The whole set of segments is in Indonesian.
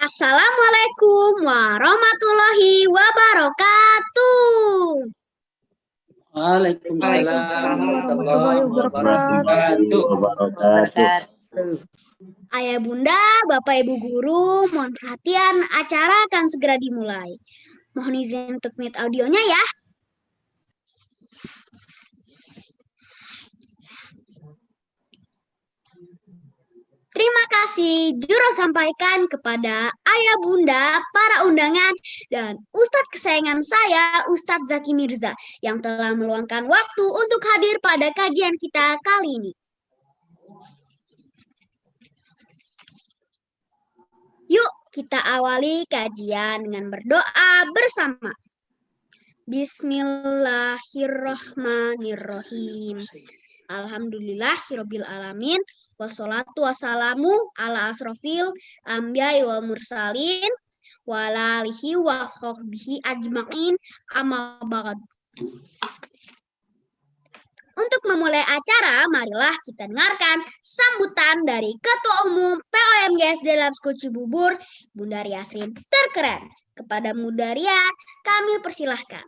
Assalamualaikum warahmatullahi wabarakatuh. Waalaikumsalam warahmatullahi wabarakatuh. Ayah bunda, bapak ibu guru, mohon perhatian, acara akan segera dimulai. Mohon izin untuk mute audionya ya. Terima kasih Juro sampaikan kepada ayah bunda, para undangan, dan Ustadz kesayangan saya, Ustadz Zaki Mirza, yang telah meluangkan waktu untuk hadir pada kajian kita kali ini. Yuk kita awali kajian dengan berdoa bersama. Bismillahirrohmanirrohim. Alhamdulillahirabbil alamin. Wassalatu wassalamu ala asrofil anbiya'i wal mursalin wa ala alihi wa sahbihi ajma'in amma ba'd. Untuk memulai acara, marilah kita dengarkan sambutan dari Ketua Umum POMG SD Lab School Cibubur, Bunda Riasrin terkeren. Kepada Bunda Ria, kami persilahkan.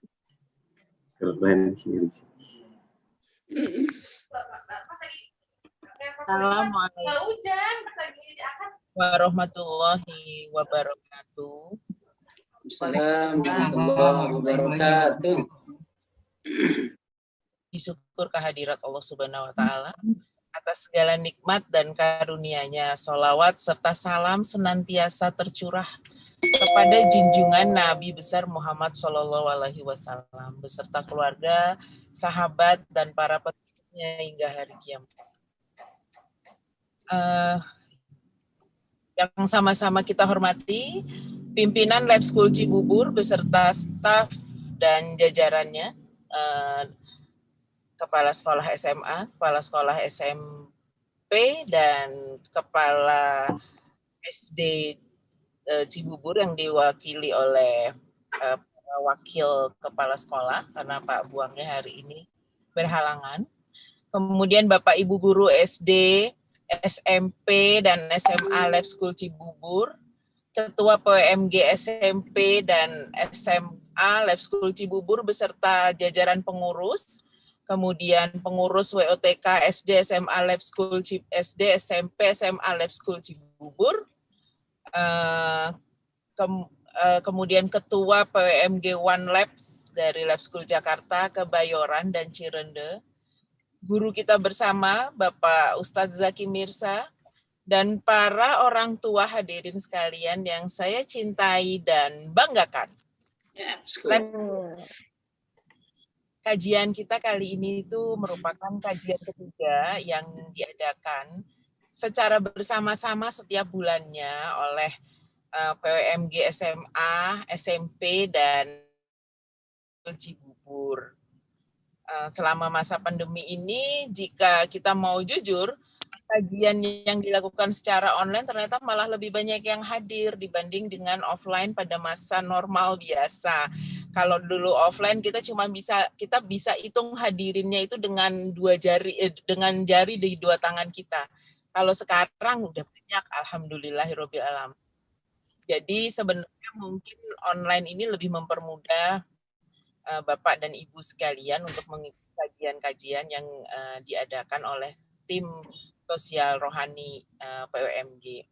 Assalamualaikum warahmatullahi wabarakatuh. Assalamualaikum warahmatullahi wabarakatuh. Disyukur kehadirat Allah Subhanahu wa Ta'ala atas segala nikmat dan karunia-Nya. Sholawat serta salam senantiasa tercurah kepada junjungan Nabi besar Muhammad Shallallahu Alaihi Wasallam beserta keluarga, sahabat, dan para pengikutnya hingga hari kiamat. Yang sama-sama kita hormati, pimpinan Lab School Cibubur beserta staf dan jajarannya, kepala sekolah SMA, kepala sekolah SMP, dan kepala SD Cibubur yang diwakili oleh wakil kepala sekolah karena Pak Buangnya hari ini berhalangan. Kemudian Bapak Ibu guru SD, SMP, dan SMA Lab School Cibubur, Ketua POMG SMP dan SMA Lab School Cibubur beserta jajaran pengurus, kemudian pengurus WOTK SD, SMA Lab School SD, SMP, SMA Lab School Cibubur, kemudian Ketua POMG One Labs dari Lab School Jakarta, Kebayoran, dan Cirende, guru kita bersama, Bapak Ustadz Zaki Mirza, dan para orang tua hadirin sekalian yang saya cintai dan banggakan. Kajian kita kali ini itu merupakan kajian ketiga yang diadakan secara bersama-sama setiap bulannya oleh POMG SMA, SMP, dan Cibubur. Selama masa pandemi ini, jika kita mau jujur, kajian yang dilakukan secara online ternyata malah lebih banyak yang hadir dibanding dengan offline pada masa normal biasa. Kalau dulu offline kita bisa hitung hadirinnya itu dengan dengan jari di dua tangan kita. Kalau sekarang udah banyak, alhamdulillahirabbil alamin. Jadi sebenarnya mungkin online ini lebih mempermudah Bapak dan Ibu sekalian untuk mengikuti kajian-kajian yang diadakan oleh tim sosial rohani POMG.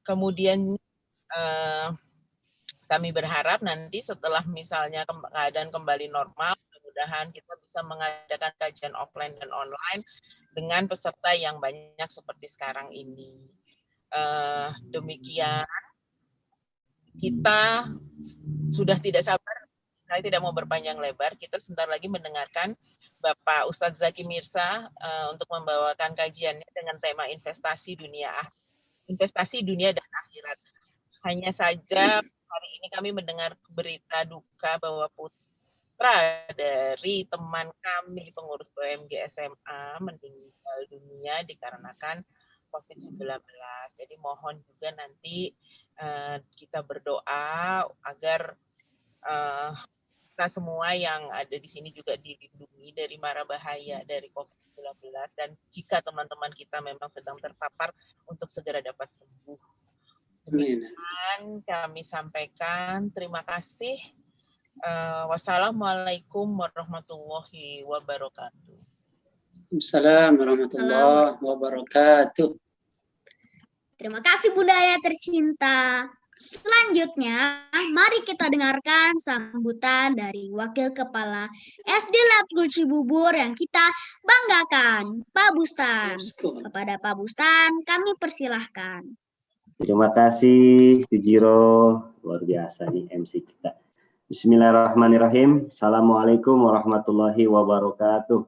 Kemudian kami berharap nanti setelah misalnya keadaan kembali normal, mudah-mudahan kita bisa mengadakan kajian offline dan online dengan peserta yang banyak seperti sekarang ini. Demikian, kita sudah tidak sabar Saya tidak mau berpanjang lebar, kita sebentar lagi mendengarkan Bapak Ustadz Zaki Mirza untuk membawakan kajiannya dengan tema investasi dunia dan akhirat. Hanya saja hari ini kami mendengar berita duka bahwa putra dari teman kami pengurus PMG SMA meninggal dunia dikarenakan COVID-19. Jadi mohon juga nanti kita berdoa agar kita semua yang ada di sini juga dilindungi dari mara bahaya dari COVID-19, dan jika teman-teman kita memang sedang terpapar untuk segera dapat sembuh. Demikian kami sampaikan. Terima kasih. Wassalamualaikum warahmatullahi wabarakatuh. Assalamualaikum warahmatullahi wabarakatuh. Terima kasih Bunda Aya tercinta. Selanjutnya, mari kita dengarkan sambutan dari Wakil Kepala SD Labskul Cibubur yang kita banggakan, Pak Bustan. Kepada Pak Bustan, kami persilahkan. Terima kasih, Sujiro. Luar biasa nih MC kita. Bismillahirrahmanirrahim. Assalamualaikum warahmatullahi wabarakatuh.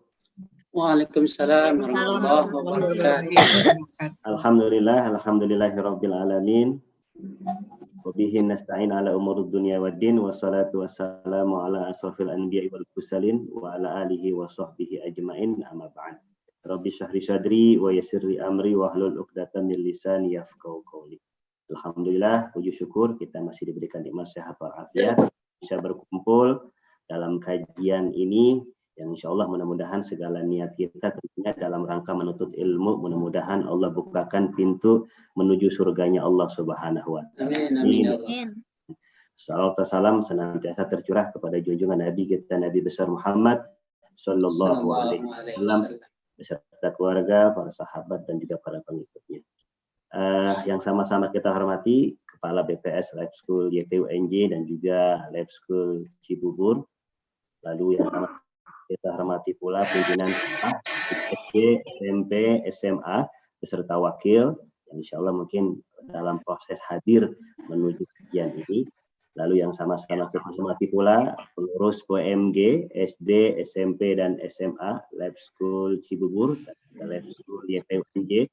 Waalaikumsalam warahmatullahi wabarakatuh. Alhamdulillahirabbil alamin. Wabihi nasta'in ala umurud dunya waddin, wassalatu wassalamu ala asrafil anbiya'i wal mursalin wa ala alihi wa sahbihi ajmain, amma ba'd. Rabbi shrah li sadri wa yassir li amri wahlul 'uqdatam min lisani yafqahu qawli. Alhamdulillah, puji syukur kita masih diberikan nikmat sehat walafiat, bisa berkumpul dalam kajian ini yang insya Allah mudah-mudahan segala niat kita tentunya dalam rangka menuntut ilmu, mudah-mudahan Allah bukakan pintu menuju surganya Allah Subhanahu wa Ta'ala. Amin. Salawat dan salam senantiasa tercurah kepada junjungan Nabi kita, Nabi besar Muhammad Sallallahu Alaihi Wasallam, beserta keluarga, para sahabat dan juga para pengikutnya. Yang sama-sama kita hormati Kepala BPS Lab School YPUNJ dan juga Lab School Cibubur. Lalu yang sama kita hormati pula pimpinan SD, SMP, SMA beserta wakil yang insya Allah mungkin dalam proses hadir menuju kajian ini. Lalu yang sama-sama kita hormati pula pengurus PMG SD, SMP dan SMA Lab School Cibubur dan Lab School YPUNJ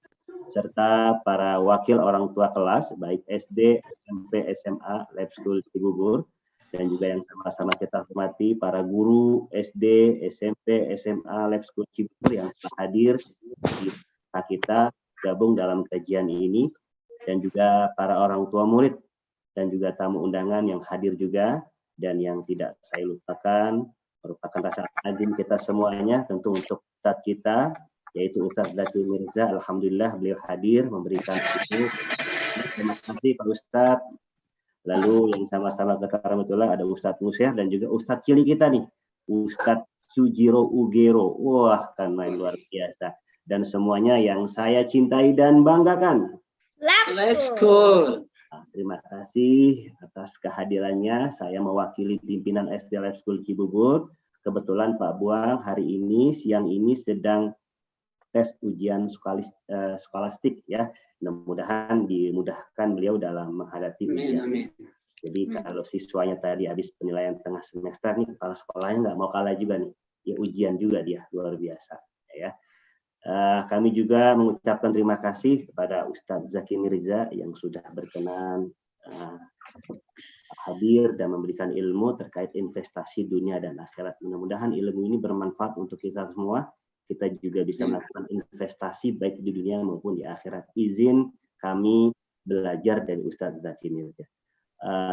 serta para wakil orang tua kelas baik SD, SMP, SMA Lab School Cibubur. Dan juga yang sama-sama kita hormati para guru SD, SMP, SMA, Lab School Cibubur yang telah hadir di kita gabung dalam kajian ini, dan juga para orang tua murid dan juga tamu undangan yang hadir juga, dan yang tidak saya lupakan merupakan rasa azim kita semuanya tentu untuk Ustadz kita yaitu Ustadz Zaki Mirza. Alhamdulillah beliau hadir memberikan itu. Terima kasih Pak Ustadz. Lalu yang sama-sama kita rahmatullah ada Ustadz Musya dan juga Ustadz Cili kita nih, Ustadz Sujiro Ugero. Wah, kan main luar biasa. Dan semuanya yang saya cintai dan banggakan. Let's go. Nah, terima kasih atas kehadirannya. Saya mewakili pimpinan SD Lab School Cibubur. Kebetulan Pak Buang hari ini, siang ini sedang tes ujian skolastik ya. Mudah-mudahan dimudahkan beliau dalam menghadapi ujian. Amin. Jadi kalau siswanya tadi habis penilaian tengah semester nih, kepala sekolahnya nggak mau kalah juga nih. Ya ujian juga dia, luar biasa. Ya. Kami juga mengucapkan terima kasih kepada Ustadz Zaki Mirza yang sudah berkenan hadir dan memberikan ilmu terkait investasi dunia dan akhirat. Mudah-mudahan ilmu ini bermanfaat untuk kita semua. Kita juga bisa melakukan investasi baik di dunia maupun di akhirat. Izin kami belajar dari Ustadz Zaki Mirza.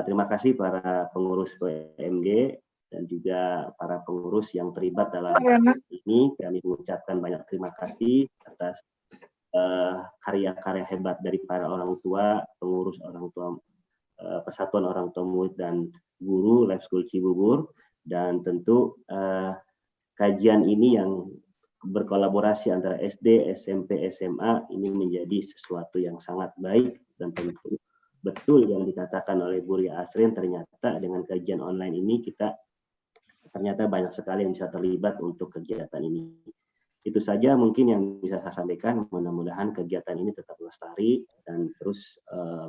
Terima kasih para pengurus PMG dan juga para pengurus yang terlibat dalam ini. Kami mengucapkan banyak terima kasih atas karya-karya hebat dari para orang tua, pengurus orang tua, Persatuan Orang Tua Murid dan Guru Lab School Cibubur, dan tentu kajian ini yang berkolaborasi antara SD, SMP, SMA ini menjadi sesuatu yang sangat baik, dan tentu betul yang dikatakan oleh Bu Ria Asrin, ternyata dengan kajian online ini kita ternyata banyak sekali yang bisa terlibat untuk kegiatan ini. Itu saja mungkin yang bisa saya sampaikan. Mudah-mudahan kegiatan ini tetap lestari dan terus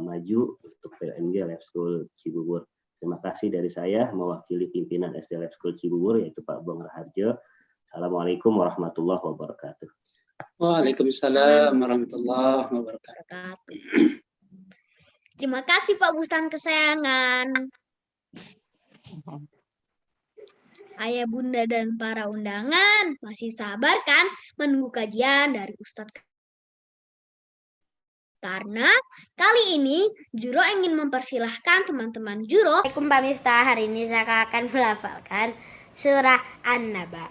maju untuk PMG Lab School Cibubur. Terima kasih dari saya mewakili pimpinan SD Lab School Cibubur yaitu Pak Bung Raharjo. Assalamualaikum warahmatullahi wabarakatuh. Waalaikumsalam warahmatullahi wabarakatuh. Terima kasih Pak Bustan kesayangan. Ayah, bunda, dan para undangan masih sabar kan menunggu kajian dari Ustadz? Karena kali ini Juro ingin mempersilahkan teman-teman Juro. Assalamualaikum Pak Miftah, hari ini saya akan melafalkan surah An-Naba.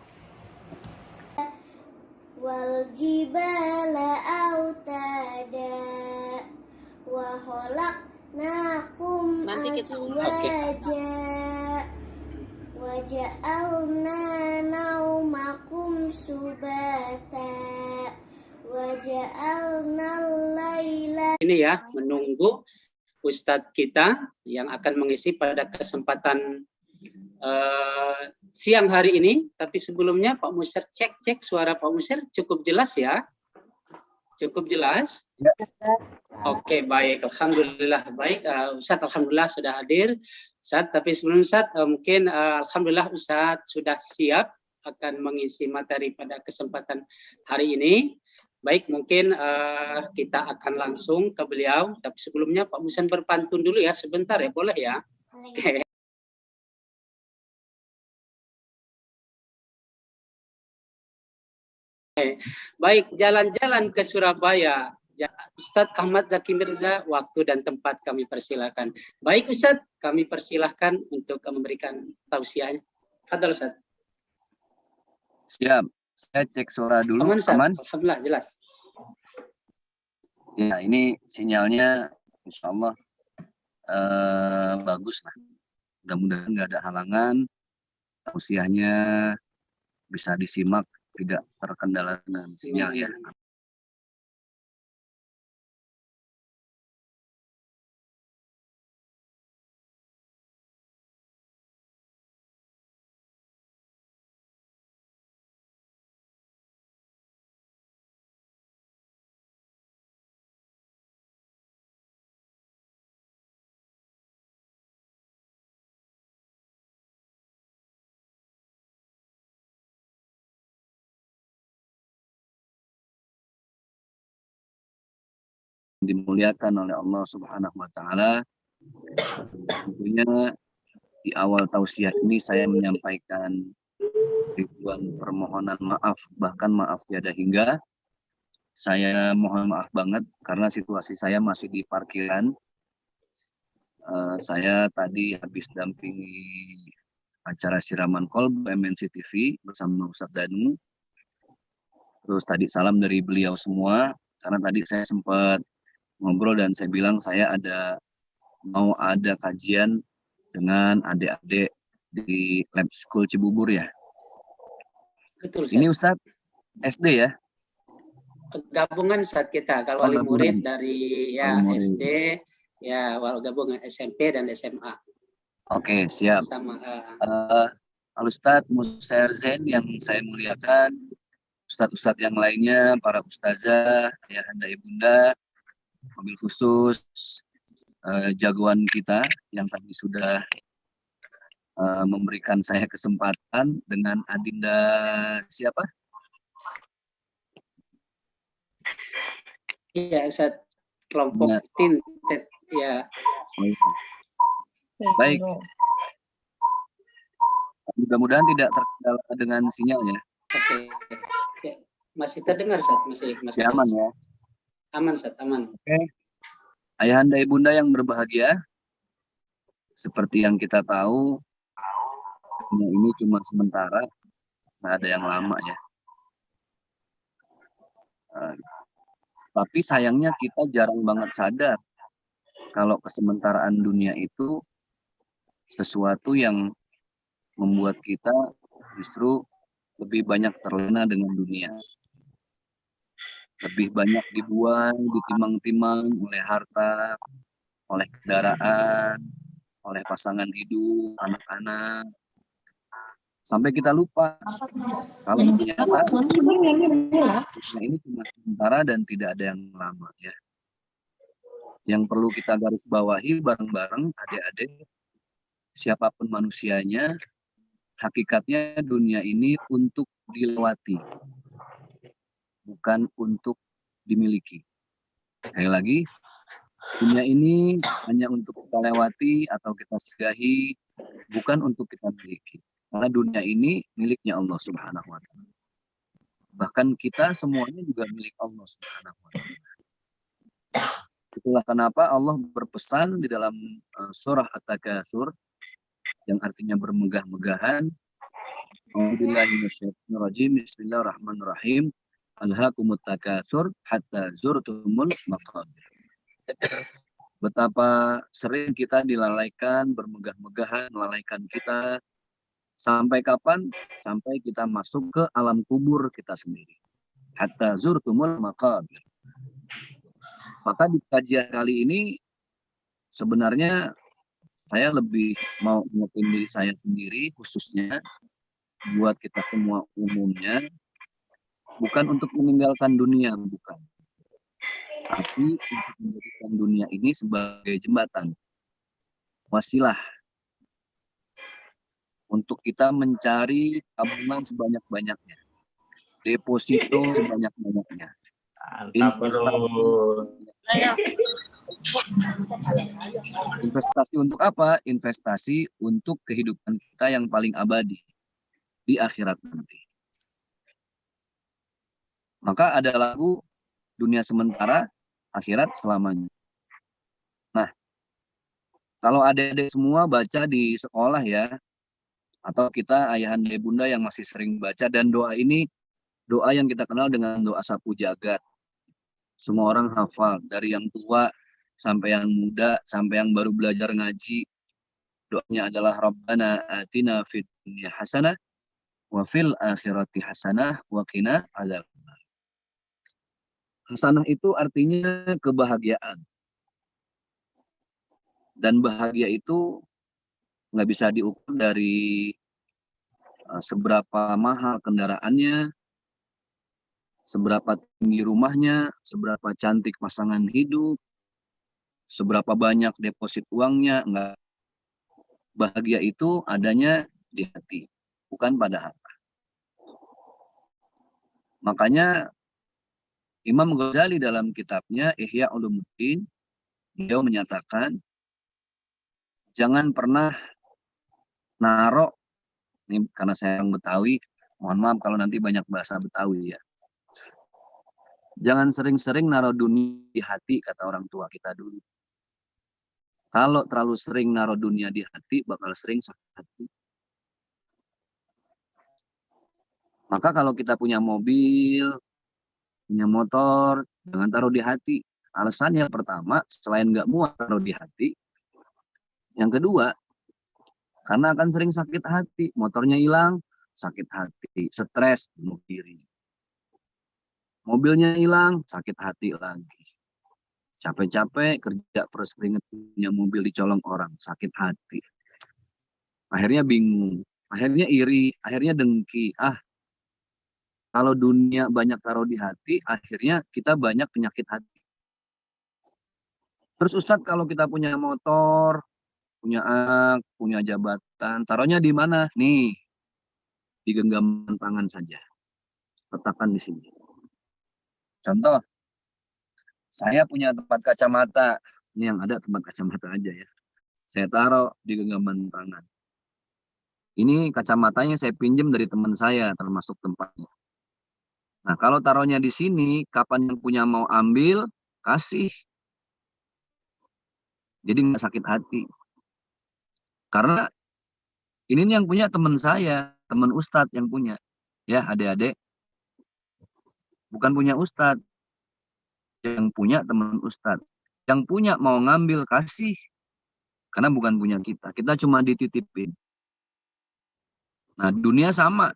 Wal jibala autada wa khalaqnakum azwaja wa ja'alna naumakum subata wa ja'alna al-laila. Ini ya, menunggu Ustadz kita yang akan mengisi pada kesempatan siang hari ini. Tapi sebelumnya Pak Musir cek suara Pak Musir cukup jelas ya? Cukup jelas? Ya. Oke, baik. Alhamdulillah. Baik, Ustadz alhamdulillah sudah hadir. Ustadz, tapi sebelum Ustadz, mungkin alhamdulillah Ustadz sudah siap akan mengisi materi pada kesempatan hari ini. Baik, mungkin kita akan langsung ke beliau. Tapi sebelumnya Pak Musan berpantun dulu ya, sebentar ya, boleh ya? Oke. Baik, jalan-jalan ke Surabaya. Ustadz Ahmad Zaki Mirza, waktu dan tempat kami persilakan. Baik Ustadz, kami persilahkan untuk memberikan tausiahnya. Fadhal Ustadz. Siap, saya cek suara dulu. Aman, aman? Alhamdulillah, jelas. Ya, ini sinyalnya insya Allah bagus lah. Mudah-mudahan nggak ada halangan. Tausiahnya bisa disimak, tidak terkendala dengan sinyal ya. Dimuliakan oleh Allah Subhanahu wa taala. Tentunya di awal tausiah ini saya menyampaikan ribuan permohonan maaf, bahkan maaf tiada hingga. Saya mohon maaf banget karena situasi saya masih di parkiran. Saya tadi habis dampingi acara siraman kolbu MNC TV bersama Ustadz Danu. Terus tadi salam dari beliau semua karena tadi saya sempat ngobrol dan saya bilang saya mau ada kajian dengan adik-adik di Lab School Cibubur ya. Betul. Ini Ustadz SD ya? Gabungan saat kita kalau wali murid dari ya SD ya wal gabungan SMP dan SMA. Oke, siap. Sama Al-Ustadz Musair Zain yang saya muliakan, Ustadz-Ustadz yang lainnya, para ustazah, ayahanda ibunda, mobil khusus jagoan kita yang tadi sudah memberikan saya kesempatan dengan Adinda siapa? Iya, Ustadz kelompok Tintet ya. Baik. Mudah-mudahan tidak terkendala dengan sinyalnya. Oke. Masih terdengar Ustadz, masih aman ya. Aman, Ustadz, aman. Oke. Ayahanda ibunda yang berbahagia, seperti yang kita tahu, ini cuma sementara, nggak ada yang lama ya. Tapi sayangnya kita jarang banget sadar kalau kesementaraan dunia itu sesuatu yang membuat kita justru lebih banyak terlena dengan dunia. Lebih banyak dibuang, ditimang-timang oleh harta, oleh kendaraan, oleh pasangan hidup, anak-anak. Sampai kita lupa kalau ternyata ini cuma sementara dan tidak ada yang lama ya. Yang perlu kita garis bawahi bareng-bareng adik-adik, siapapun manusianya, hakikatnya dunia ini untuk dilewati, bukan untuk dimiliki. Sekali lagi, dunia ini hanya untuk kita lewati atau kita singgahi, bukan untuk kita miliki. Karena dunia ini miliknya Allah Subhanahu wa Ta'ala. Bahkan kita semuanya juga milik Allah Subhanahu wa Ta'ala. Itulah kenapa Allah berpesan di dalam surah At-Takatsur yang artinya bermegah-megahan. Bismillahirrahmanirrahim. Alhaakumut takatsur hatta zurtumul maqabir. Betapa sering kita dilalaikan, bermegah-megahan, melalaikan kita. Sampai kapan? Sampai kita masuk ke alam kubur kita sendiri. Hatta zurtumul maqabir. Maka di kajian kali ini sebenarnya saya lebih mau mengingatkan diri saya sendiri khususnya buat kita semua umumnya, bukan untuk meninggalkan dunia, bukan. Tapi untuk menjadikan dunia ini sebagai jembatan, wasilah untuk kita mencari tabungan sebanyak-banyaknya, deposito sebanyak-banyaknya, investasi untuk apa? Investasi untuk kehidupan kita yang paling abadi di akhirat nanti. Maka ada lagu dunia sementara, akhirat selamanya. Nah, kalau adik-adik semua baca di sekolah ya, atau kita ayahanda bunda yang masih sering baca, dan doa ini doa yang kita kenal dengan doa sapu jagat. Semua orang hafal, dari yang tua sampai yang muda, sampai yang baru belajar ngaji. Doanya adalah Rabbana atina fid dunya hasanah wa fil akhirati hasanah wa qina adzabannar. Hasanah itu artinya kebahagiaan. Dan bahagia itu nggak bisa diukur dari seberapa mahal kendaraannya, seberapa tinggi rumahnya, seberapa cantik pasangan hidup, seberapa banyak deposit uangnya. Enggak. Bahagia itu adanya di hati, bukan pada harta. Makanya Imam Ghazali dalam kitabnya Ihya Ulumuddin, beliau menyatakan, jangan pernah narok, ini karena saya orang Betawi, mohon maaf kalau nanti banyak bahasa Betawi ya. Jangan sering-sering naruh dunia di hati, kata orang tua kita dulu. Kalau terlalu sering naruh dunia di hati, bakal sering sakit hati. Maka kalau kita punya mobil, punya motor, jangan taruh di hati. Alasannya pertama, selain nggak muat taruh di hati, yang kedua, karena akan sering sakit hati. Motornya hilang, sakit hati, stres, bunuh diri. Mobilnya hilang, sakit hati lagi. Capek-capek kerja peres keringet, punya mobil dicolong orang, sakit hati. Akhirnya bingung, akhirnya iri, akhirnya dengki. Kalau dunia banyak taruh di hati, akhirnya kita banyak penyakit hati. Terus Ustadz, kalau kita punya motor, punya anak, punya jabatan, taruhnya di mana? Nih, di genggaman tangan saja. Letakkan di sini. Contoh, saya punya tempat kacamata. Ini yang ada tempat kacamata aja ya. Saya taruh di genggaman tangan. Ini kacamatanya saya pinjam dari teman saya, termasuk tempatnya. Nah, kalau taruhnya di sini, kapan yang punya mau ambil, kasih. Jadi nggak sakit hati. Karena ini yang punya teman saya, teman Ustadz yang punya. Ya, adik-adik. Bukan punya Ustadz. Yang punya teman Ustadz. Yang punya mau ngambil, kasih. Karena bukan punya kita. Kita cuma dititipin. Nah, dunia sama.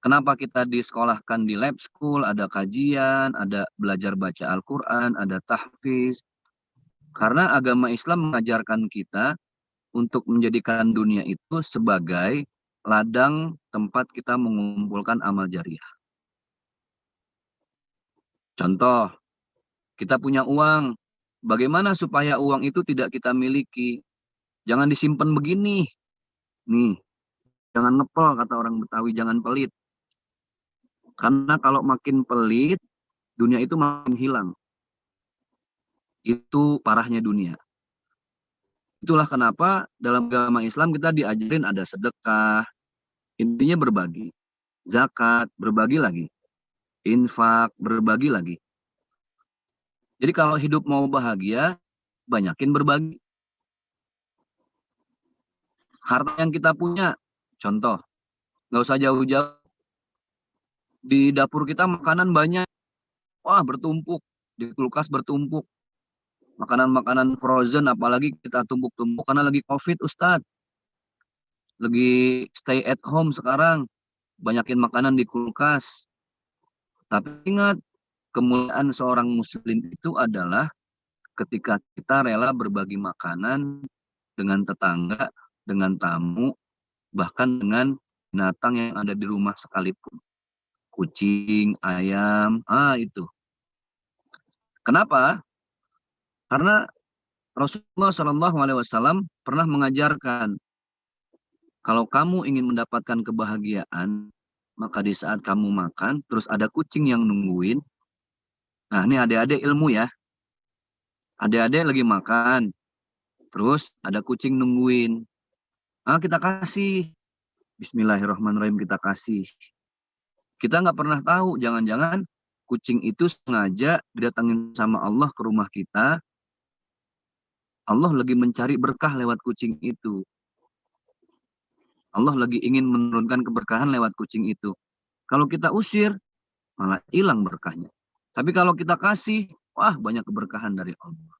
Kenapa kita disekolahkan di lab school, ada kajian, ada belajar baca Al-Quran, ada tahfiz. Karena agama Islam mengajarkan kita untuk menjadikan dunia itu sebagai ladang tempat kita mengumpulkan amal jariah. Contoh, kita punya uang. Bagaimana supaya uang itu tidak kita miliki? Jangan disimpan begini. Nih, jangan ngepel kata orang Betawi, jangan pelit. Karena kalau makin pelit, dunia itu makin hilang. Itu parahnya dunia. Itulah kenapa dalam agama Islam kita diajarin ada sedekah, intinya berbagi. Zakat, berbagi lagi. Infak, berbagi lagi. Jadi kalau hidup mau bahagia, banyakin berbagi. Harta yang kita punya, contoh, nggak usah jauh-jauh. Di dapur kita makanan banyak, wah bertumpuk, di kulkas bertumpuk. Makanan-makanan frozen, apalagi kita tumpuk-tumpuk karena lagi COVID, Ustadz. Lagi stay at home sekarang, banyakin makanan di kulkas. Tapi ingat, kemuliaan seorang muslim itu adalah ketika kita rela berbagi makanan dengan tetangga, dengan tamu, bahkan dengan binatang yang ada di rumah sekalipun. Kucing, ayam, itu. Kenapa? Karena Rasulullah SAW pernah mengajarkan, kalau kamu ingin mendapatkan kebahagiaan, maka di saat kamu makan, terus ada kucing yang nungguin. Nah, ini adik-adik ilmu ya. Adik-adik lagi makan, terus ada kucing nungguin. Kita kasih. Bismillahirrahmanirrahim, kita kasih. Kita nggak pernah tahu, jangan-jangan kucing itu sengaja didatangin sama Allah ke rumah kita. Allah lagi mencari berkah lewat kucing itu. Allah lagi ingin menurunkan keberkahan lewat kucing itu. Kalau kita usir, malah hilang berkahnya. Tapi kalau kita kasih, wah banyak keberkahan dari Allah.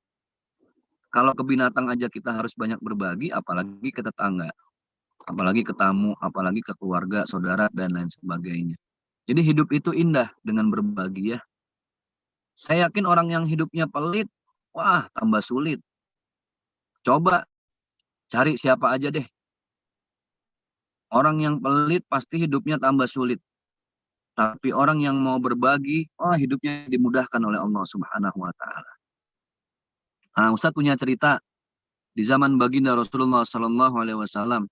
Kalau ke binatang aja kita harus banyak berbagi, apalagi ke tetangga. Apalagi ke tamu, apalagi ke keluarga, saudara, dan lain sebagainya. Jadi hidup itu indah dengan berbagi ya. Saya yakin orang yang hidupnya pelit, wah tambah sulit. Coba cari siapa aja deh. Orang yang pelit pasti hidupnya tambah sulit. Tapi orang yang mau berbagi, hidupnya dimudahkan oleh Allah Subhanahu wa Ta'ala. Ustadz punya cerita di zaman baginda Rasulullah SAW.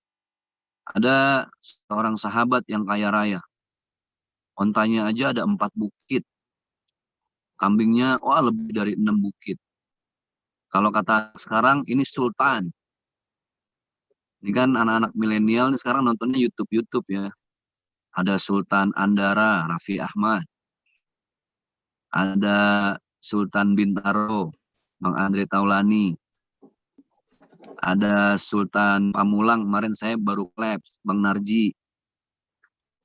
Ada seorang sahabat yang kaya raya. Ontanya aja ada 4 bukit. Kambingnya, lebih dari 6 bukit. Kalau kata sekarang, ini sultan. Ini kan anak-anak milenial sekarang nontonnya YouTube ya. Ada Sultan Andara, Raffi Ahmad. Ada Sultan Bintaro, Bang Andre Taulani. Ada Sultan Pamulang, kemarin saya baru klaps, Bang Narji.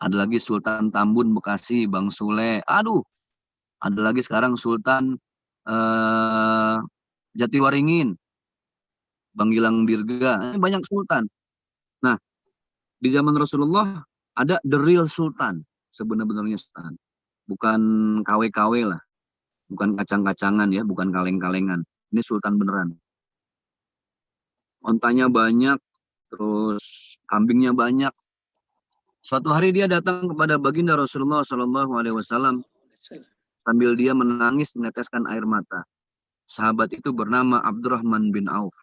Ada lagi Sultan Tambun Bekasi, Bang Sule. Ada lagi sekarang Sultan Jatiwaringin, Bang Gilang Dirga. Banyak sultan. Nah, di zaman Rasulullah ada the real sultan, sebenarnya sultan. Bukan KW-KW lah. Bukan kacang-kacangan ya, bukan kaleng-kalengan. Ini sultan beneran. Ontanya banyak, terus kambingnya banyak. Suatu hari dia datang kepada baginda Rasulullah SAW sambil dia menangis meneteskan air mata. Sahabat itu bernama Abdurrahman bin Auf.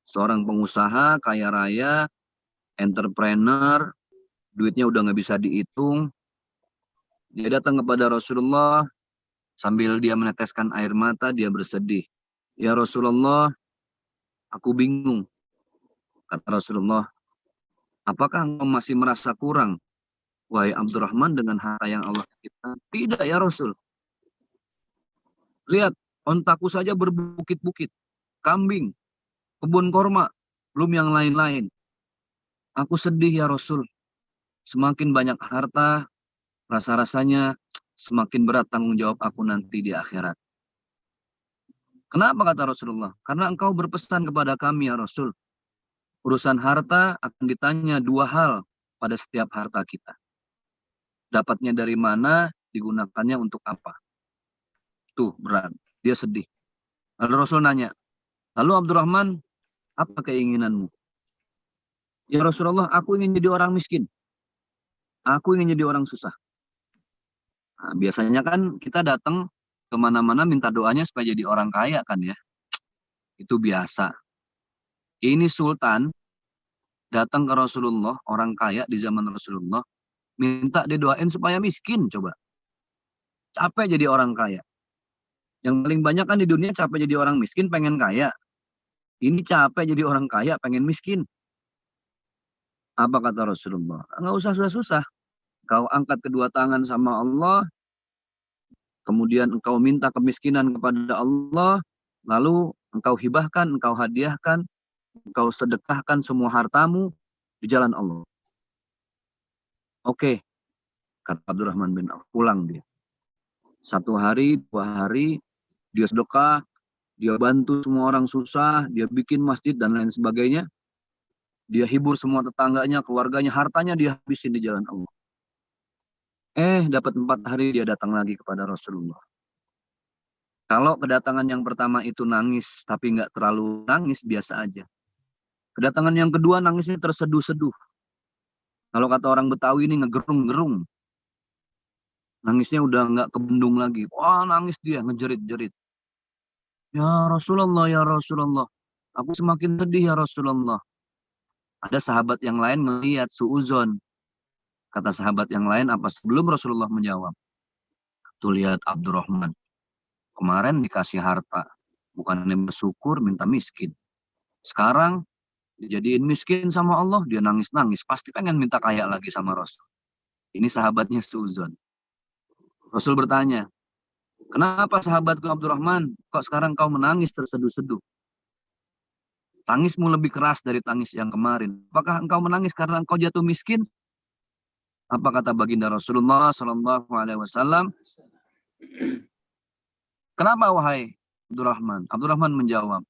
Seorang pengusaha, kaya raya, entrepreneur, duitnya udah nggak bisa dihitung. Dia datang kepada Rasulullah, sambil dia meneteskan air mata, dia bersedih. Ya Rasulullah, aku bingung. Kata Rasulullah, apakah engkau masih merasa kurang, wahai Abdurrahman, dengan harta yang Allah titipkan? Tidak ya Rasul. Lihat, ontaku saja berbukit-bukit, kambing, kebun korma, belum yang lain-lain. Aku sedih ya Rasul. Semakin banyak harta, rasa-rasanya semakin berat tanggung jawab aku nanti di akhirat. Kenapa kata Rasulullah? Karena engkau berpesan kepada kami ya Rasul. Urusan harta akan ditanya 2 hal pada setiap harta kita. Dapatnya dari mana, digunakannya untuk apa. Tuh berat, dia sedih. Lalu Rasul nanya, lalu Abdurrahman, apa keinginanmu? Ya Rasulullah, aku ingin jadi orang miskin. Aku ingin jadi orang susah. Nah, biasanya kan kita datang kemana-mana minta doanya supaya jadi orang kaya kan ya. Itu biasa. Ini sultan datang ke Rasulullah, orang kaya di zaman Rasulullah, minta didoain supaya miskin, coba. Capek jadi orang kaya. Yang paling banyak kan di dunia capek jadi orang miskin, pengen kaya. Ini capek jadi orang kaya, pengen miskin. Apa kata Rasulullah? Nggak usah susah-susah. Kau angkat kedua tangan sama Allah, kemudian engkau minta kemiskinan kepada Allah, lalu engkau hibahkan, engkau hadiahkan, engkau sedekahkan semua hartamu di jalan Allah. Oke, kata Abdurrahman bin Auf, pulang dia. 1 hari, 2 hari, dia sedekah, dia bantu semua orang susah, dia bikin masjid dan lain sebagainya. Dia hibur semua tetangganya, keluarganya, hartanya dia habisin di jalan Allah. Dapat 4 hari dia datang lagi kepada Rasulullah. Kalau kedatangan yang pertama itu nangis, tapi nggak terlalu nangis, biasa aja. Kedatangan yang kedua nangisnya terseduh-seduh. Kalau kata orang Betawi ini ngegerung-gerung. Nangisnya udah nggak kebendung lagi. Wah, nangis dia, ngejerit-jerit. Ya Rasulullah, ya Rasulullah. Aku semakin sedih ya Rasulullah. Ada sahabat yang lain ngelihat suuzon. Kata sahabat yang lain apa sebelum Rasulullah menjawab. Tuh lihat Abdurrahman. Kemarin dikasih harta. Bukannya bersyukur, minta miskin. Sekarang dijadiin miskin sama Allah, dia nangis-nangis. Pasti pengen minta kaya lagi sama Rasul. Ini sahabatnya suuzon. Rasul bertanya, kenapa sahabatku Abdurrahman, kok sekarang kau menangis terseduh-seduh? Tangismu lebih keras dari tangis yang kemarin. Apakah engkau menangis karena engkau jatuh miskin? Apa kata baginda Rasulullah Sallallahu Alaihi Wasallam? Kenapa wahai Abdurrahman? Abdurrahman menjawab,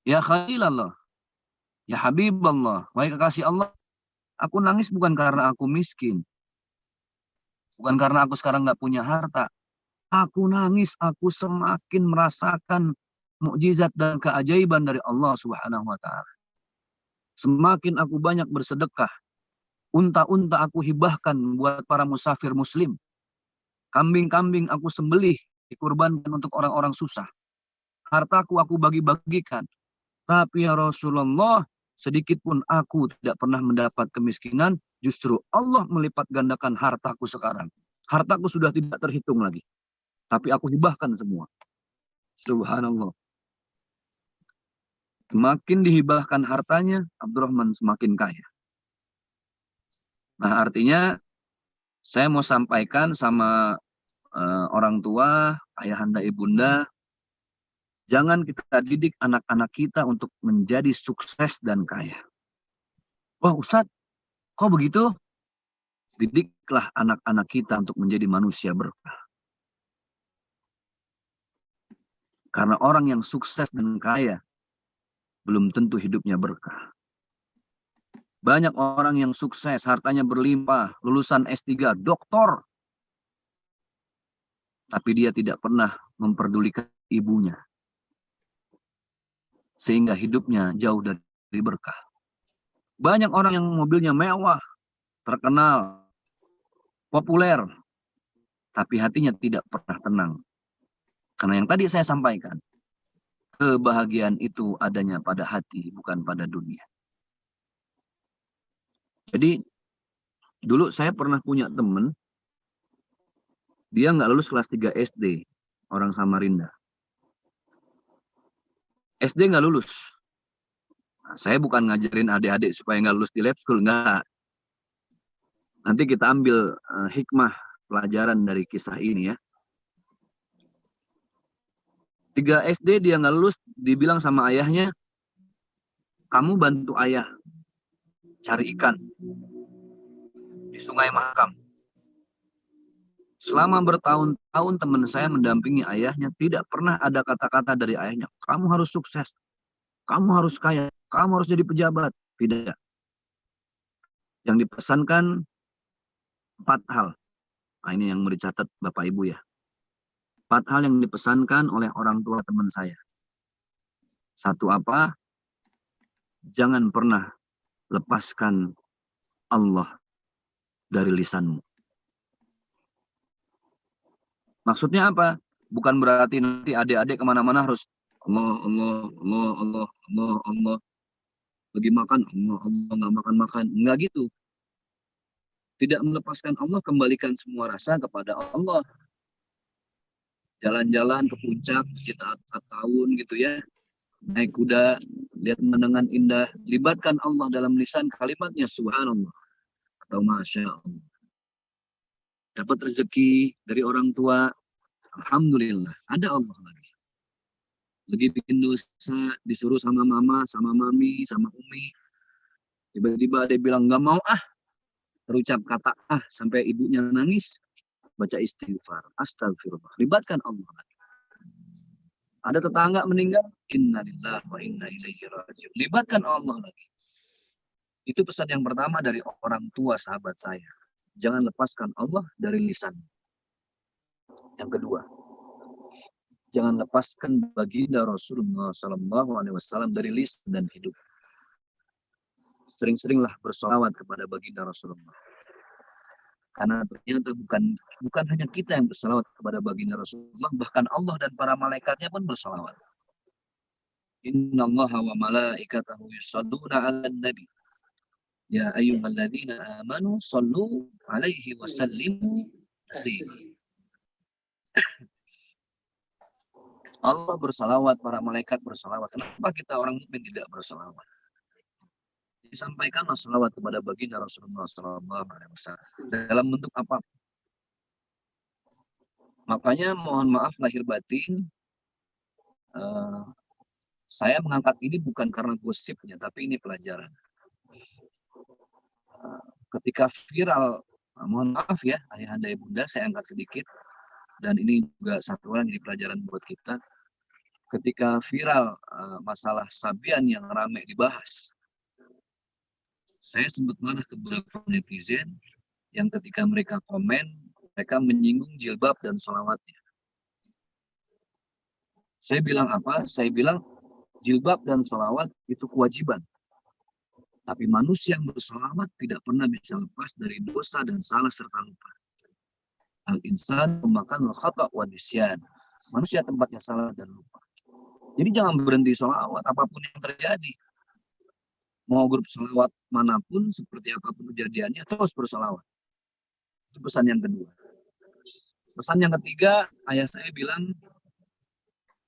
ya Khalilallah, ya Habiballah, wahai kekasih Allah, aku nangis bukan karena aku miskin. Bukan karena aku sekarang nggak punya harta. Aku nangis, aku semakin merasakan mukjizat dan keajaiban dari Allah Subhanahu wa Ta'ala. Semakin aku banyak bersedekah, unta-unta aku hibahkan buat para musafir muslim. Kambing-kambing aku sembelih, dikurbankan untuk orang-orang susah. Hartaku aku bagi-bagikan. Tapi ya Rasulullah, sedikit pun aku tidak pernah mendapat kemiskinan, justru Allah melipat gandakan hartaku sekarang. Hartaku sudah tidak terhitung lagi. Tapi aku hibahkan semua. Subhanallah. Semakin dihibahkan hartanya, Abdurrahman semakin kaya. Nah, artinya saya mau sampaikan sama orang tua, ayahanda, ibunda, jangan kita didik anak-anak kita untuk menjadi sukses dan kaya. Wah, Ustadz, kok begitu? Didiklah anak-anak kita untuk menjadi manusia berkah. Karena orang yang sukses dan kaya belum tentu hidupnya berkah. Banyak orang yang sukses, hartanya berlimpah, lulusan S3, doktor. Tapi dia tidak pernah memperdulikan ibunya. Sehingga hidupnya jauh dari berkah. Banyak orang yang mobilnya mewah, terkenal, populer. Tapi hatinya tidak pernah tenang. Karena yang tadi saya sampaikan, kebahagiaan itu adanya pada hati, bukan pada dunia. Jadi, dulu saya pernah punya teman, dia nggak lulus kelas 3 SD, orang Samarinda. SD nggak lulus. Nah, saya bukan ngajarin adik-adik supaya nggak lulus di lab school, nggak. Nanti kita ambil hikmah pelajaran dari kisah ini ya. 3 SD dia nggak lulus, dibilang sama ayahnya, kamu bantu ayah cari ikan di Sungai Mahakam. Selama bertahun-tahun teman saya mendampingi ayahnya, tidak pernah ada kata-kata dari ayahnya, kamu harus sukses, kamu harus kaya, kamu harus jadi pejabat. Tidak. Yang dipesankan 4 hal. Nah, ini yang mau dicatat Bapak Ibu ya. 4 hal yang dipesankan oleh orang tua teman saya. 1 apa? Jangan pernah lepaskan Allah dari lisanmu. Maksudnya apa? Bukan berarti nanti adik-adik kemana-mana harus Allah, Allah, Allah, Allah, Allah, Allah. Lagi makan, Allah, Allah, nggak makan-makan. Nggak gitu. Tidak melepaskan Allah, kembalikan semua rasa kepada Allah. Jalan-jalan ke puncak, cita tahun gitu ya. Naik kuda, lihat pemandangan indah. Libatkan Allah dalam lisan kalimatnya, subhanallah. Atau masya Allah. Dapat rezeki dari orang tua, alhamdulillah. Ada Allah lagi. Lagi bikin dosa, disuruh sama mama, sama mami, sama umi. Tiba-tiba dia bilang, nggak mau terucap kata sampai ibunya nangis, baca istighfar, astagfirullah, libatkan Allah. Ada tetangga meninggal, innalillahi wa inna ilaihi raji'un, libatkan Allah lagi. Itu pesan yang pertama dari orang tua sahabat saya. Jangan lepaskan Allah dari lisan. Yang kedua, jangan lepaskan baginda Rasulullah SAW dari lisan dan hidup. Sering-seringlah bersolawat kepada baginda Rasulullah. Karena ternyata bukan hanya kita yang bersolawat kepada baginda Rasulullah, bahkan Allah dan para malaikatnya pun bersolawat. Innallaha wa malaikatahu yusholluna 'alan nabi. Ya ayyuhalladzina amanu shollu 'alaihi wa sallimu taslima. Allah bersolawat, para malaikat bersolawat. Kenapa kita orang mukmin tidak bersolawat? Disampaikanlah salawat kepada baginda Rasulullah SAW dalam bentuk apa? Makanya mohon maaf lahir batin, saya mengangkat ini bukan karena gosipnya, tapi ini pelajaran. Ketika viral, mohon maaf ya ayahanda ibunda, saya angkat sedikit, dan ini juga satu hal jadi pelajaran buat kita. Ketika viral masalah Sabian yang ramai dibahas, saya sempat marah ke beberapa netizen yang ketika mereka komen, mereka menyinggung jilbab dan sholawatnya. Saya bilang apa? Saya bilang jilbab dan sholawat itu kewajiban. Tapi manusia yang bersolawat tidak pernah bisa lepas dari dosa dan salah serta lupa. Al-insan memakan khata' wa nisyan. Manusia tempatnya salah dan lupa. Jadi jangan berhenti sholawat apapun yang terjadi. Mau grup sholawat manapun, seperti apapun kejadiannya, terus bersolawat. Itu pesan yang kedua. Pesan yang ketiga, ayah saya bilang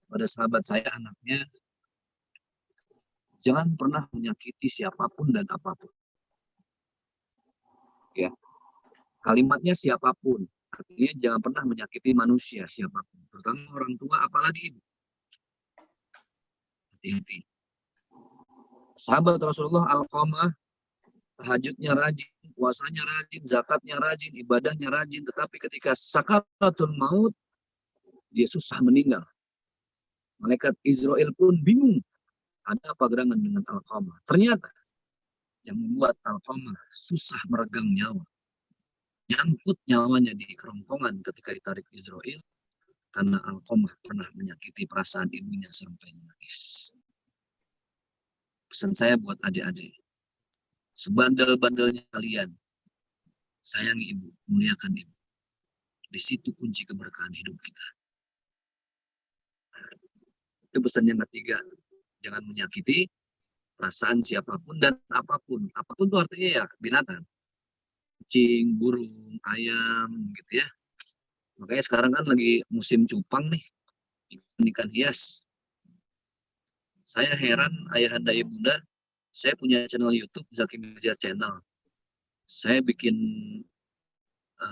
pada sahabat saya, anaknya, jangan pernah menyakiti siapapun dan apapun. Ya, kalimatnya siapapun. Artinya jangan pernah menyakiti manusia siapapun. Terutama orang tua, apalagi ibu. Hati-hati. Sahabat Rasulullah Alqamah, tahajudnya rajin, puasanya rajin, zakatnya rajin, ibadahnya rajin. Tetapi ketika sakaratul maut, dia susah meninggal. Malaikat Israel pun bingung. Ada apa gerangan dengan Alqamah? Ternyata yang membuat Alqamah susah meregang nyawa, nyangkut nyawanya di kerongkongan ketika ditarik Israel, karena Alqamah pernah menyakiti perasaan ibunya sampai menangis. Pesan saya buat adik-adik, sebandel-bandelnya kalian, sayangi ibu, muliakan ibu. Di situ kunci keberkahan hidup kita. Itu pesan yang ketiga. Jangan menyakiti perasaan siapapun dan apapun. Apapun itu artinya ya binatang. Kucing, burung, ayam, gitu ya. Makanya sekarang kan lagi musim cupang nih. Ikan hias. Saya heran ayahanda ibunda, saya punya channel YouTube, Zaki Mirza Channel. Saya bikin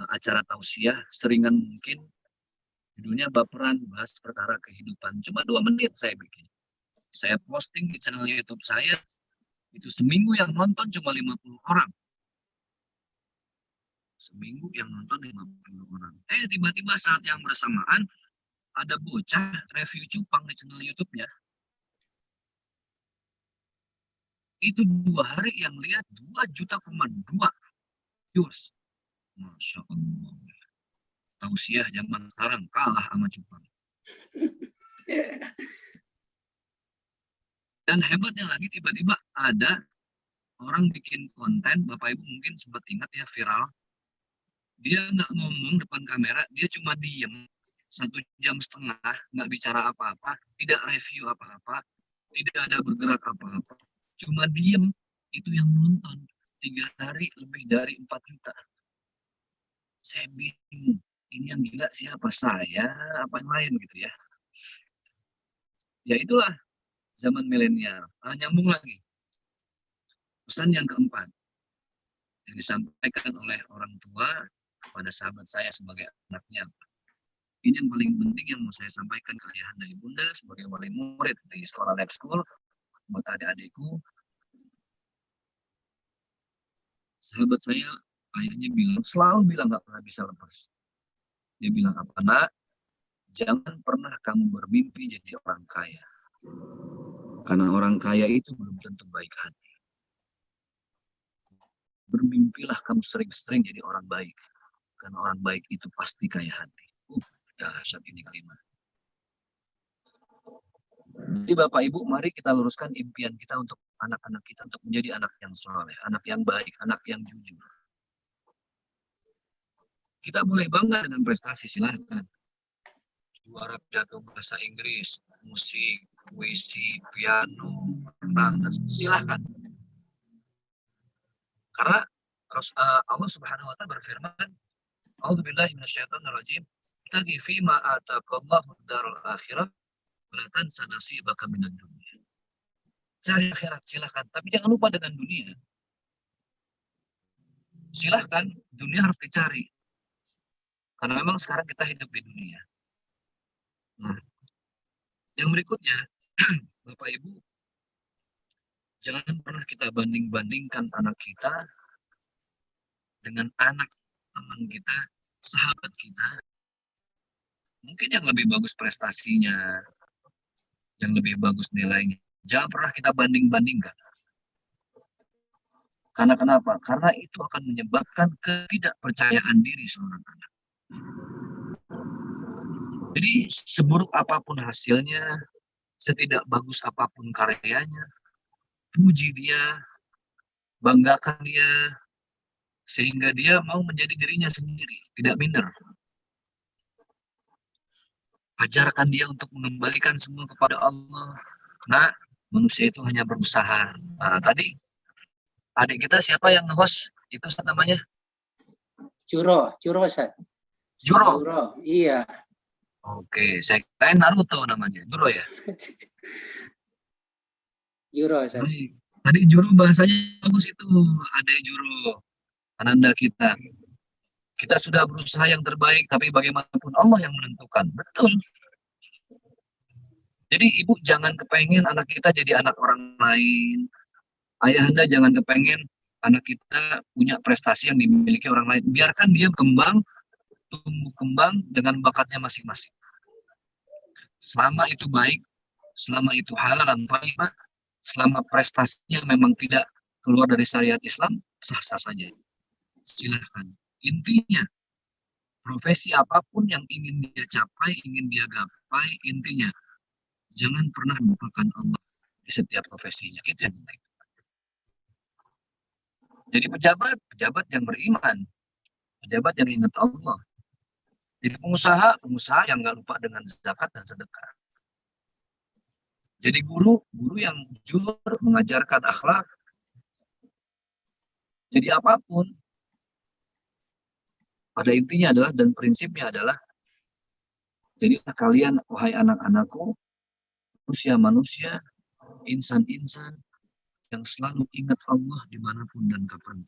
acara tausiah seringan mungkin. Judulnya baperan, bahas perkara kehidupan. Cuma 2 menit saya bikin. Saya posting di channel YouTube saya, itu seminggu yang nonton cuma 50 orang. Seminggu yang nonton 50 orang. Tiba-tiba saat yang bersamaan, ada bocah review cupang di channel YouTube-nya. Itu 2 hari yang lihat 2,2 juta views. Masya Allah. Tausiah zaman sekarang kalah sama cupang. Dan hebatnya lagi tiba-tiba ada orang bikin konten, Bapak Ibu mungkin sempat ingat ya viral. Dia nggak ngomong depan kamera, dia cuma diem 1,5 jam, nggak bicara apa-apa, tidak review apa-apa, tidak ada bergerak apa-apa. cuma diem, itu yang nonton 3 hari lebih dari 4 juta. Saya bingung, ini yang gila siapa, saya apa yang lain gitu ya. Ya itulah zaman milenial. Nyambung lagi. Pesan yang keempat yang disampaikan oleh orang tua kepada sahabat saya sebagai anaknya. Ini yang paling penting yang mau saya sampaikan ke ayahanda ibunda sebagai wali murid di sekolah lab school buat adik-adikku. Sahabat saya, ayahnya bilang, selalu bilang gak pernah bisa lepas. Dia bilang apa, nak? Jangan pernah kamu bermimpi jadi orang kaya. Karena orang kaya itu belum tentu baik hati. Bermimpilah kamu sering-sering jadi orang baik. Karena orang baik itu pasti kaya hati. Dahsyat ini kalimat. Jadi Bapak Ibu, mari kita luruskan impian kita untuk anak-anak kita untuk menjadi anak yang soleh, anak yang baik, anak yang jujur. Kita boleh bangga dengan prestasi, silahkan. Juara pidato bahasa Inggris, musik, puisi, piano, renang, dan silahkan. Karena Allah Subhanahu wa taala berfirman, "A'udzubillahi minasyaitonirrajim, tagi fima ataqallahu darul akhirah, wa la tansa nasibaka minad dunya." Cari akhirat silahkan, tapi jangan lupa dengan dunia. Silahkan, dunia harus dicari. Karena memang sekarang kita hidup di dunia. Nah, yang berikutnya, Bapak Ibu, jangan pernah kita banding-bandingkan anak kita dengan anak teman kita, sahabat kita. Mungkin yang lebih bagus prestasinya, yang lebih bagus nilainya. Jangan pernah kita banding-bandingkan. Karena kenapa? Karena itu akan menyebabkan ketidakpercayaan diri seorang anak. Jadi seburuk apapun hasilnya, setidak bagus apapun karyanya, puji dia, banggakan dia, sehingga dia mau menjadi dirinya sendiri, tidak minder. Ajarkan dia untuk mengembalikan semua kepada Allah. Nah, manusia itu hanya berusaha. Nah, tadi adik kita siapa yang nge-host? Itu namanya? Juro, Ustaz. Juro. Iya. Oke, saya kira Naruto namanya. Juro ya? Juro, Ustaz. Tadi Juro bahasanya bagus itu. Ada Juro. Ananda kita. Kita sudah berusaha yang terbaik, tapi bagaimanapun Allah yang menentukan. Betul. Jadi ibu jangan kepengen anak kita jadi anak orang lain. Ayahanda jangan kepengen anak kita punya prestasi yang dimiliki orang lain. Biarkan dia tumbuh kembang dengan bakatnya masing-masing. Selama itu baik, selama itu halal dan thayyibah, selama prestasinya memang tidak keluar dari syariat Islam, sah-sah saja. Silahkan. Intinya, profesi apapun yang ingin dia capai, ingin dia gapai, intinya, jangan pernah melupakan Allah di setiap profesinya. Itu yang penting. Jadi pejabat yang beriman, pejabat yang ingat Allah. Jadi pengusaha yang nggak lupa dengan zakat dan sedekah. Jadi guru yang jujur mengajarkan akhlak. Jadi apapun, pada intinya adalah dan prinsipnya adalah, jadilah kalian, wahai anak-anakku, manusia-manusia, insan-insan yang selalu ingat Allah dimanapun dan kapan.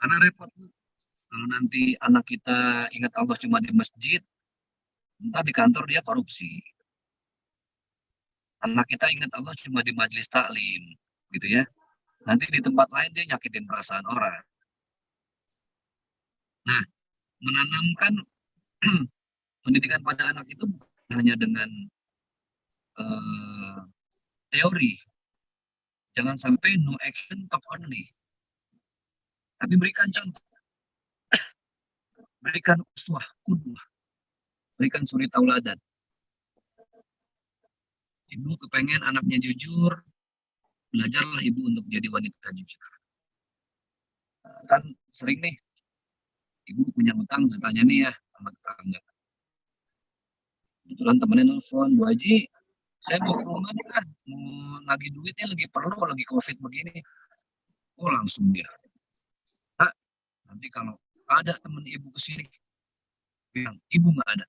Karena repot kalau nanti anak kita ingat Allah cuma di masjid, entah di kantor dia korupsi. Anak kita ingat Allah cuma di majelis taklim, gitu ya. Nanti di tempat lain dia nyakitin perasaan orang. Nah, menanamkan pendidikan pada anak itu bukan hanya dengan teori. Jangan sampai no action talk only. Tapi berikan contoh. Berikan uswah, qudwah. Berikan suri tauladan. Ibu kepengen anaknya jujur, belajarlah ibu untuk jadi wanita jujur. Kan sering nih, ibu punya utang, saya tanya nih ya sama tetangga. Kebetulan temennya nelfon, Bu Haji, Saya mau ke rumah nih kan, mau lagi duitnya lagi perlu, lagi COVID begini. Oh langsung dia, Kak, nanti kalau ada temen ibu kesini, bilang ibu nggak ada.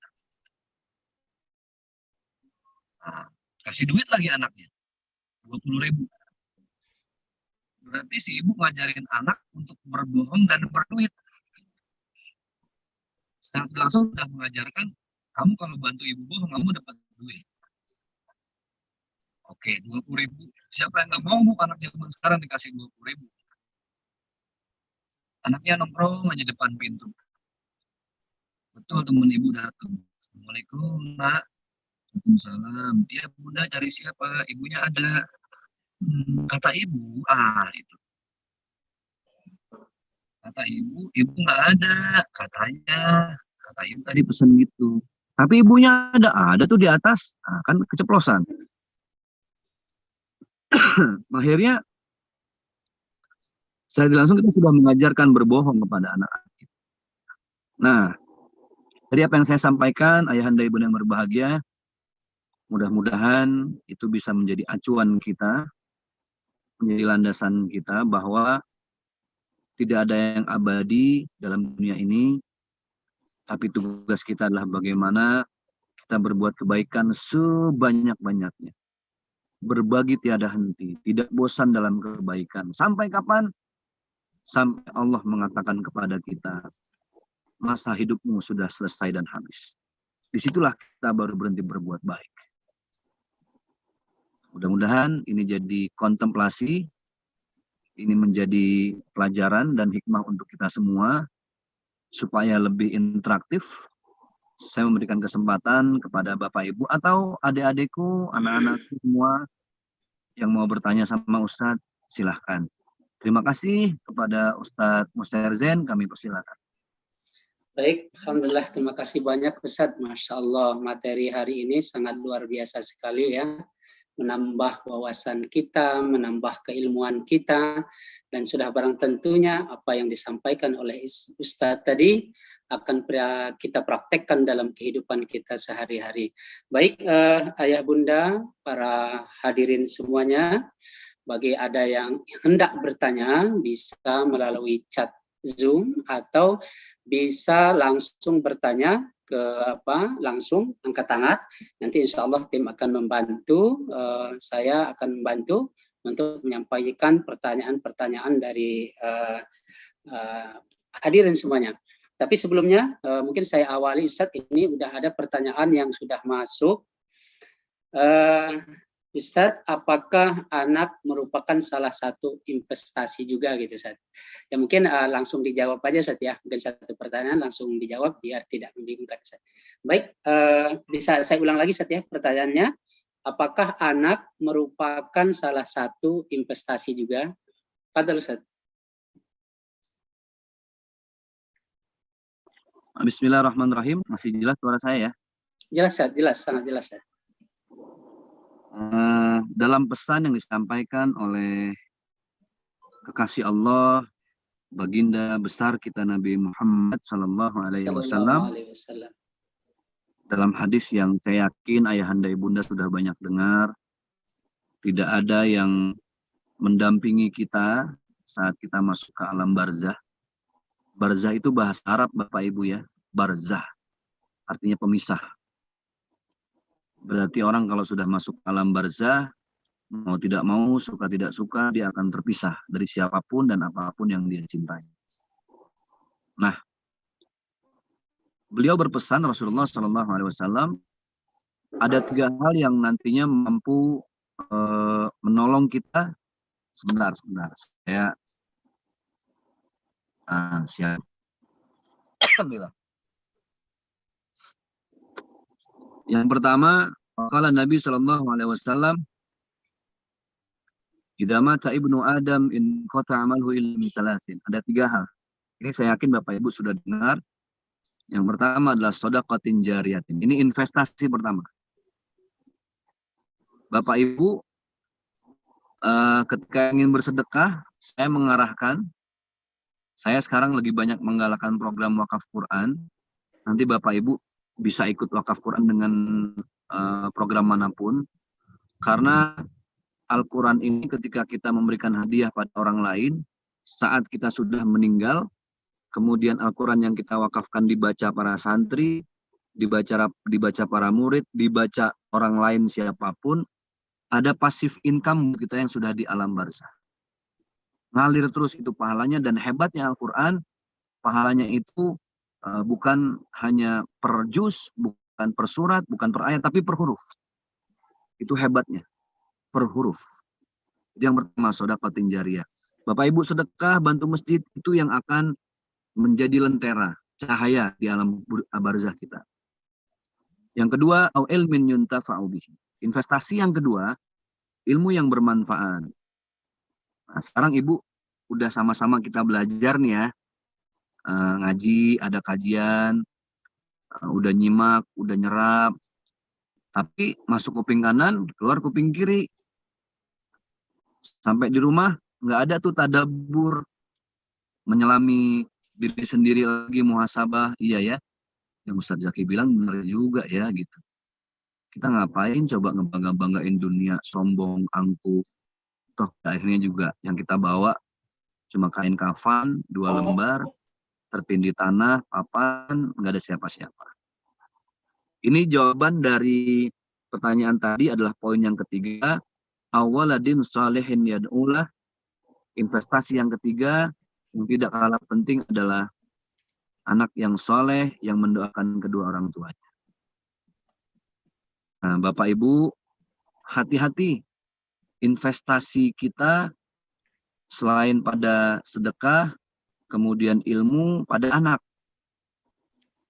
Nah, kasih duit lagi anaknya, 20.000. Berarti si ibu ngajarin anak untuk berbohong dan berduit. Secara langsung sudah mengajarkan, kamu kalau bantu ibu bohong, kamu dapat duit. Oke, 20.000. Siapa yang nggak mau bu anaknya zaman sekarang dikasih 20.000? Anaknya nongkrong aja depan pintu. Betul, temen ibu datang. Assalamualaikum, nak. Waalaikumsalam. Dia bunda cari siapa? Ibunya ada. Kata ibu, itu. Kata ibu nggak ada. Kata ibu tadi pesan gitu. Tapi ibunya ada tuh di atas. Nah, kan keceplosan. Akhirnya saya langsung kita sudah mengajarkan berbohong kepada anak-anak. Nah, tadi apa yang saya sampaikan, ayahanda ibu yang berbahagia, mudah-mudahan itu bisa menjadi acuan kita, menjadi landasan kita bahwa tidak ada yang abadi dalam dunia ini, tapi tugas kita adalah bagaimana kita berbuat kebaikan sebanyak-banyaknya. Berbagi tiada henti, tidak bosan dalam kebaikan. Sampai kapan? Sampai Allah mengatakan kepada kita, masa hidupmu sudah selesai dan habis. Disitulah kita baru berhenti berbuat baik. Mudah-mudahan ini jadi kontemplasi, ini menjadi pelajaran dan hikmah untuk kita semua, supaya lebih interaktif. Saya memberikan kesempatan kepada Bapak Ibu atau adik-adikku, anak-anakku semua yang mau bertanya sama Ustadz, silahkan. Terima kasih kepada Ustadz Musyair Zain, kami persilakan. Baik, alhamdulillah, terima kasih banyak Ustadz. Masya Allah, materi hari ini sangat luar biasa sekali ya. Menambah wawasan kita, menambah keilmuan kita, dan sudah barang tentunya apa yang disampaikan oleh Ustadz tadi akan kita praktekkan dalam kehidupan kita sehari-hari. Baik, ayah bunda, para hadirin semuanya, bagi ada yang hendak bertanya bisa melalui chat Zoom atau bisa langsung bertanya langsung angkat tangan. Nanti insya Allah tim akan membantu, saya akan membantu untuk menyampaikan pertanyaan-pertanyaan dari hadirin semuanya. Tapi sebelumnya mungkin saya awali Ustadz, ini udah ada pertanyaan yang sudah masuk. Ustadz, apakah anak merupakan salah satu investasi juga gitu Ustadz? Ya mungkin langsung dijawab aja Ustadz ya, mungkin satu pertanyaan langsung dijawab biar tidak membingungkan Ustadz. Baik, bisa saya ulang lagi Ustadz ya pertanyaannya, apakah anak merupakan salah satu investasi juga? Fadhal Ustadz. Bismillahirrahmanirrahim. Masih jelas suara saya ya? Jelas Ustadz, jelas, sangat jelas Ustadz. Dalam pesan yang disampaikan oleh kekasih Allah, baginda besar kita Nabi Muhammad Sallallahu Alaihi Wasallam, dalam hadis yang saya yakin ayahanda ibunda sudah banyak dengar, tidak ada yang mendampingi kita saat kita masuk ke alam barzah. Barzah itu bahasa Arab Bapak Ibu ya, barzah artinya pemisah. Berarti orang kalau sudah masuk alam barzah, mau tidak mau, suka tidak suka, dia akan terpisah dari siapapun dan apapun yang dia cintai. Nah, beliau berpesan, Rasulullah SAW, ada 3 hal yang nantinya mampu menolong kita. Sebentar, saya siap. Alhamdulillah. Yang pertama, qala Nabi SAW, idza mata ibnu Adam in qata amalhu illa min thalathin. Ada 3 hal. Ini saya yakin Bapak Ibu sudah dengar. Yang pertama adalah shadaqatin jariyatin. Ini investasi pertama. Bapak Ibu, ketika ingin bersedekah, saya mengarahkan, saya sekarang lagi banyak menggalakkan program wakaf Quran. Nanti Bapak Ibu bisa ikut wakaf Quran dengan program manapun. Karena Al-Quran ini ketika kita memberikan hadiah pada orang lain, saat kita sudah meninggal, kemudian Al-Quran yang kita wakafkan dibaca para santri, dibaca para murid, dibaca orang lain siapapun, ada pasif income kita yang sudah di alam barzah. Ngalir terus itu pahalanya, dan hebatnya Al-Quran, pahalanya itu bukan hanya per juz, bukan per surat, bukan per ayat, tapi per huruf. Itu hebatnya, per huruf. Yang pertama, sedekatin jariyah. Bapak Ibu, sedekah bantu masjid itu yang akan menjadi lentera, cahaya di alam barzah kita. Yang kedua, au ilmin yuntafa'u bihi. Investasi yang kedua, ilmu yang bermanfaat. Nah, sekarang Ibu udah sama-sama kita belajar nih ya. Ngaji, ada kajian, udah nyimak, udah nyerap. Tapi masuk kuping kanan, keluar kuping kiri. Sampai di rumah, nggak ada tuh tadabbur, menyelami diri sendiri lagi, muhasabah. Iya ya, yang Ustadz Zaki bilang benar juga ya gitu. Kita ngapain coba ngebangga-banggain dunia, sombong, angkuh. Toh akhirnya juga yang kita bawa cuma kain kafan, 2 lembar, tertindih tanah, papan, nggak ada siapa-siapa. Ini jawaban dari pertanyaan tadi adalah poin yang ketiga. Awaladin salihin yad'ulah. Investasi yang ketiga yang tidak kalah penting adalah anak yang soleh yang mendoakan kedua orang tuanya. Nah, Bapak Ibu, hati-hati. Investasi kita selain pada sedekah, kemudian ilmu pada anak.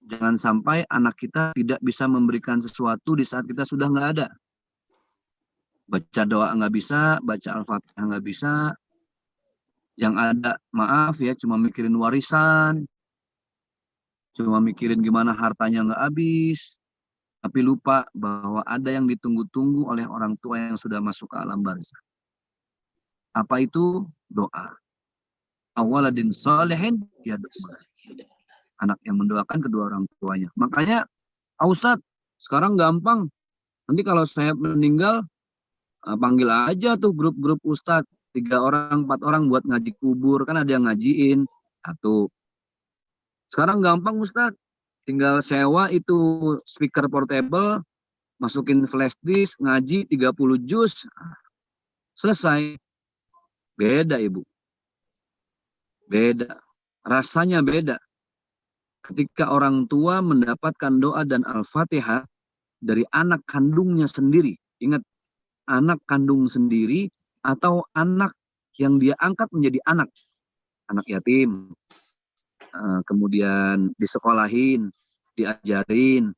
Jangan sampai anak kita tidak bisa memberikan sesuatu di saat kita sudah nggak ada. Baca doa nggak bisa, baca Al-Fatihah nggak bisa. Yang ada, maaf ya, cuma mikirin warisan, cuma mikirin gimana hartanya nggak habis, tapi lupa bahwa ada yang ditunggu-tunggu oleh orang tua yang sudah masuk ke alam barzah. Apa itu? Doa. Awaladin salihin yad'ulah. Anak yang mendoakan kedua orang tuanya. Makanya, Ustadz, sekarang gampang. Nanti kalau saya meninggal, panggil aja tuh grup-grup Ustadz. 3 orang, 4 orang buat ngaji kubur. Kan ada yang ngajiin. Satu. Sekarang gampang Ustadz. Tinggal sewa itu speaker portable, masukin flash disk, ngaji 30 juz. Selesai. Beda Ibu. Beda. Rasanya beda. Ketika orang tua mendapatkan doa dan Al-Fatihah dari anak kandungnya sendiri. Ingat, anak kandung sendiri atau anak yang dia angkat menjadi anak. Anak yatim. Kemudian disekolahin, diajarin.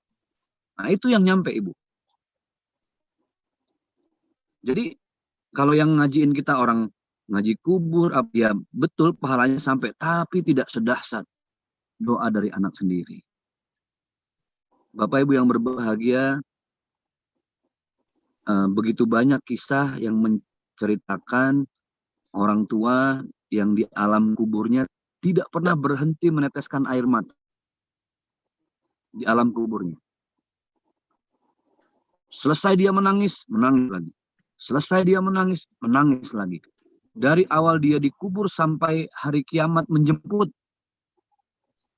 Nah, itu yang nyampe Ibu. Jadi, kalau yang ngajiin kita orang ngaji kubur, ya betul pahalanya sampai, tapi tidak sedahsyat doa dari anak sendiri. Bapak Ibu yang berbahagia, begitu banyak kisah yang menceritakan orang tua yang di alam kuburnya tidak pernah berhenti meneteskan air mata di alam kuburnya. Selesai dia menangis, menangis lagi. Selesai dia menangis, menangis lagi. Dari awal dia dikubur sampai hari kiamat menjemput.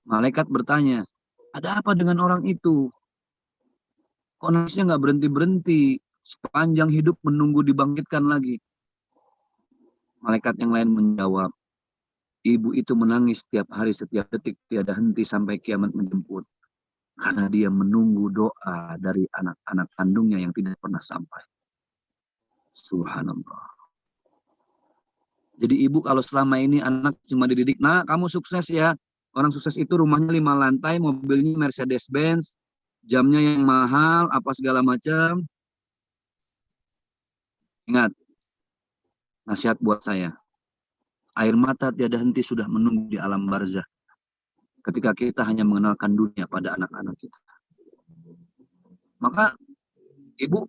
Malaikat bertanya, ada apa dengan orang itu? Kok nangisnya nggak berhenti-berhenti? Sepanjang hidup menunggu dibangkitkan lagi. Malaikat yang lain menjawab, ibu itu menangis setiap hari, setiap detik, tiada henti sampai kiamat menjemput. Karena dia menunggu doa dari anak-anak kandungnya yang tidak pernah sampai. Subhanallah. Jadi ibu kalau selama ini anak cuma dididik, nah kamu sukses ya. Orang sukses itu rumahnya 5 lantai, mobilnya Mercedes-Benz, jamnya yang mahal, apa segala macam. Ingat, nasihat buat saya. Air mata tiada henti sudah menunggu di alam barzah. Ketika kita hanya mengenalkan dunia pada anak-anak kita. Maka, ibu,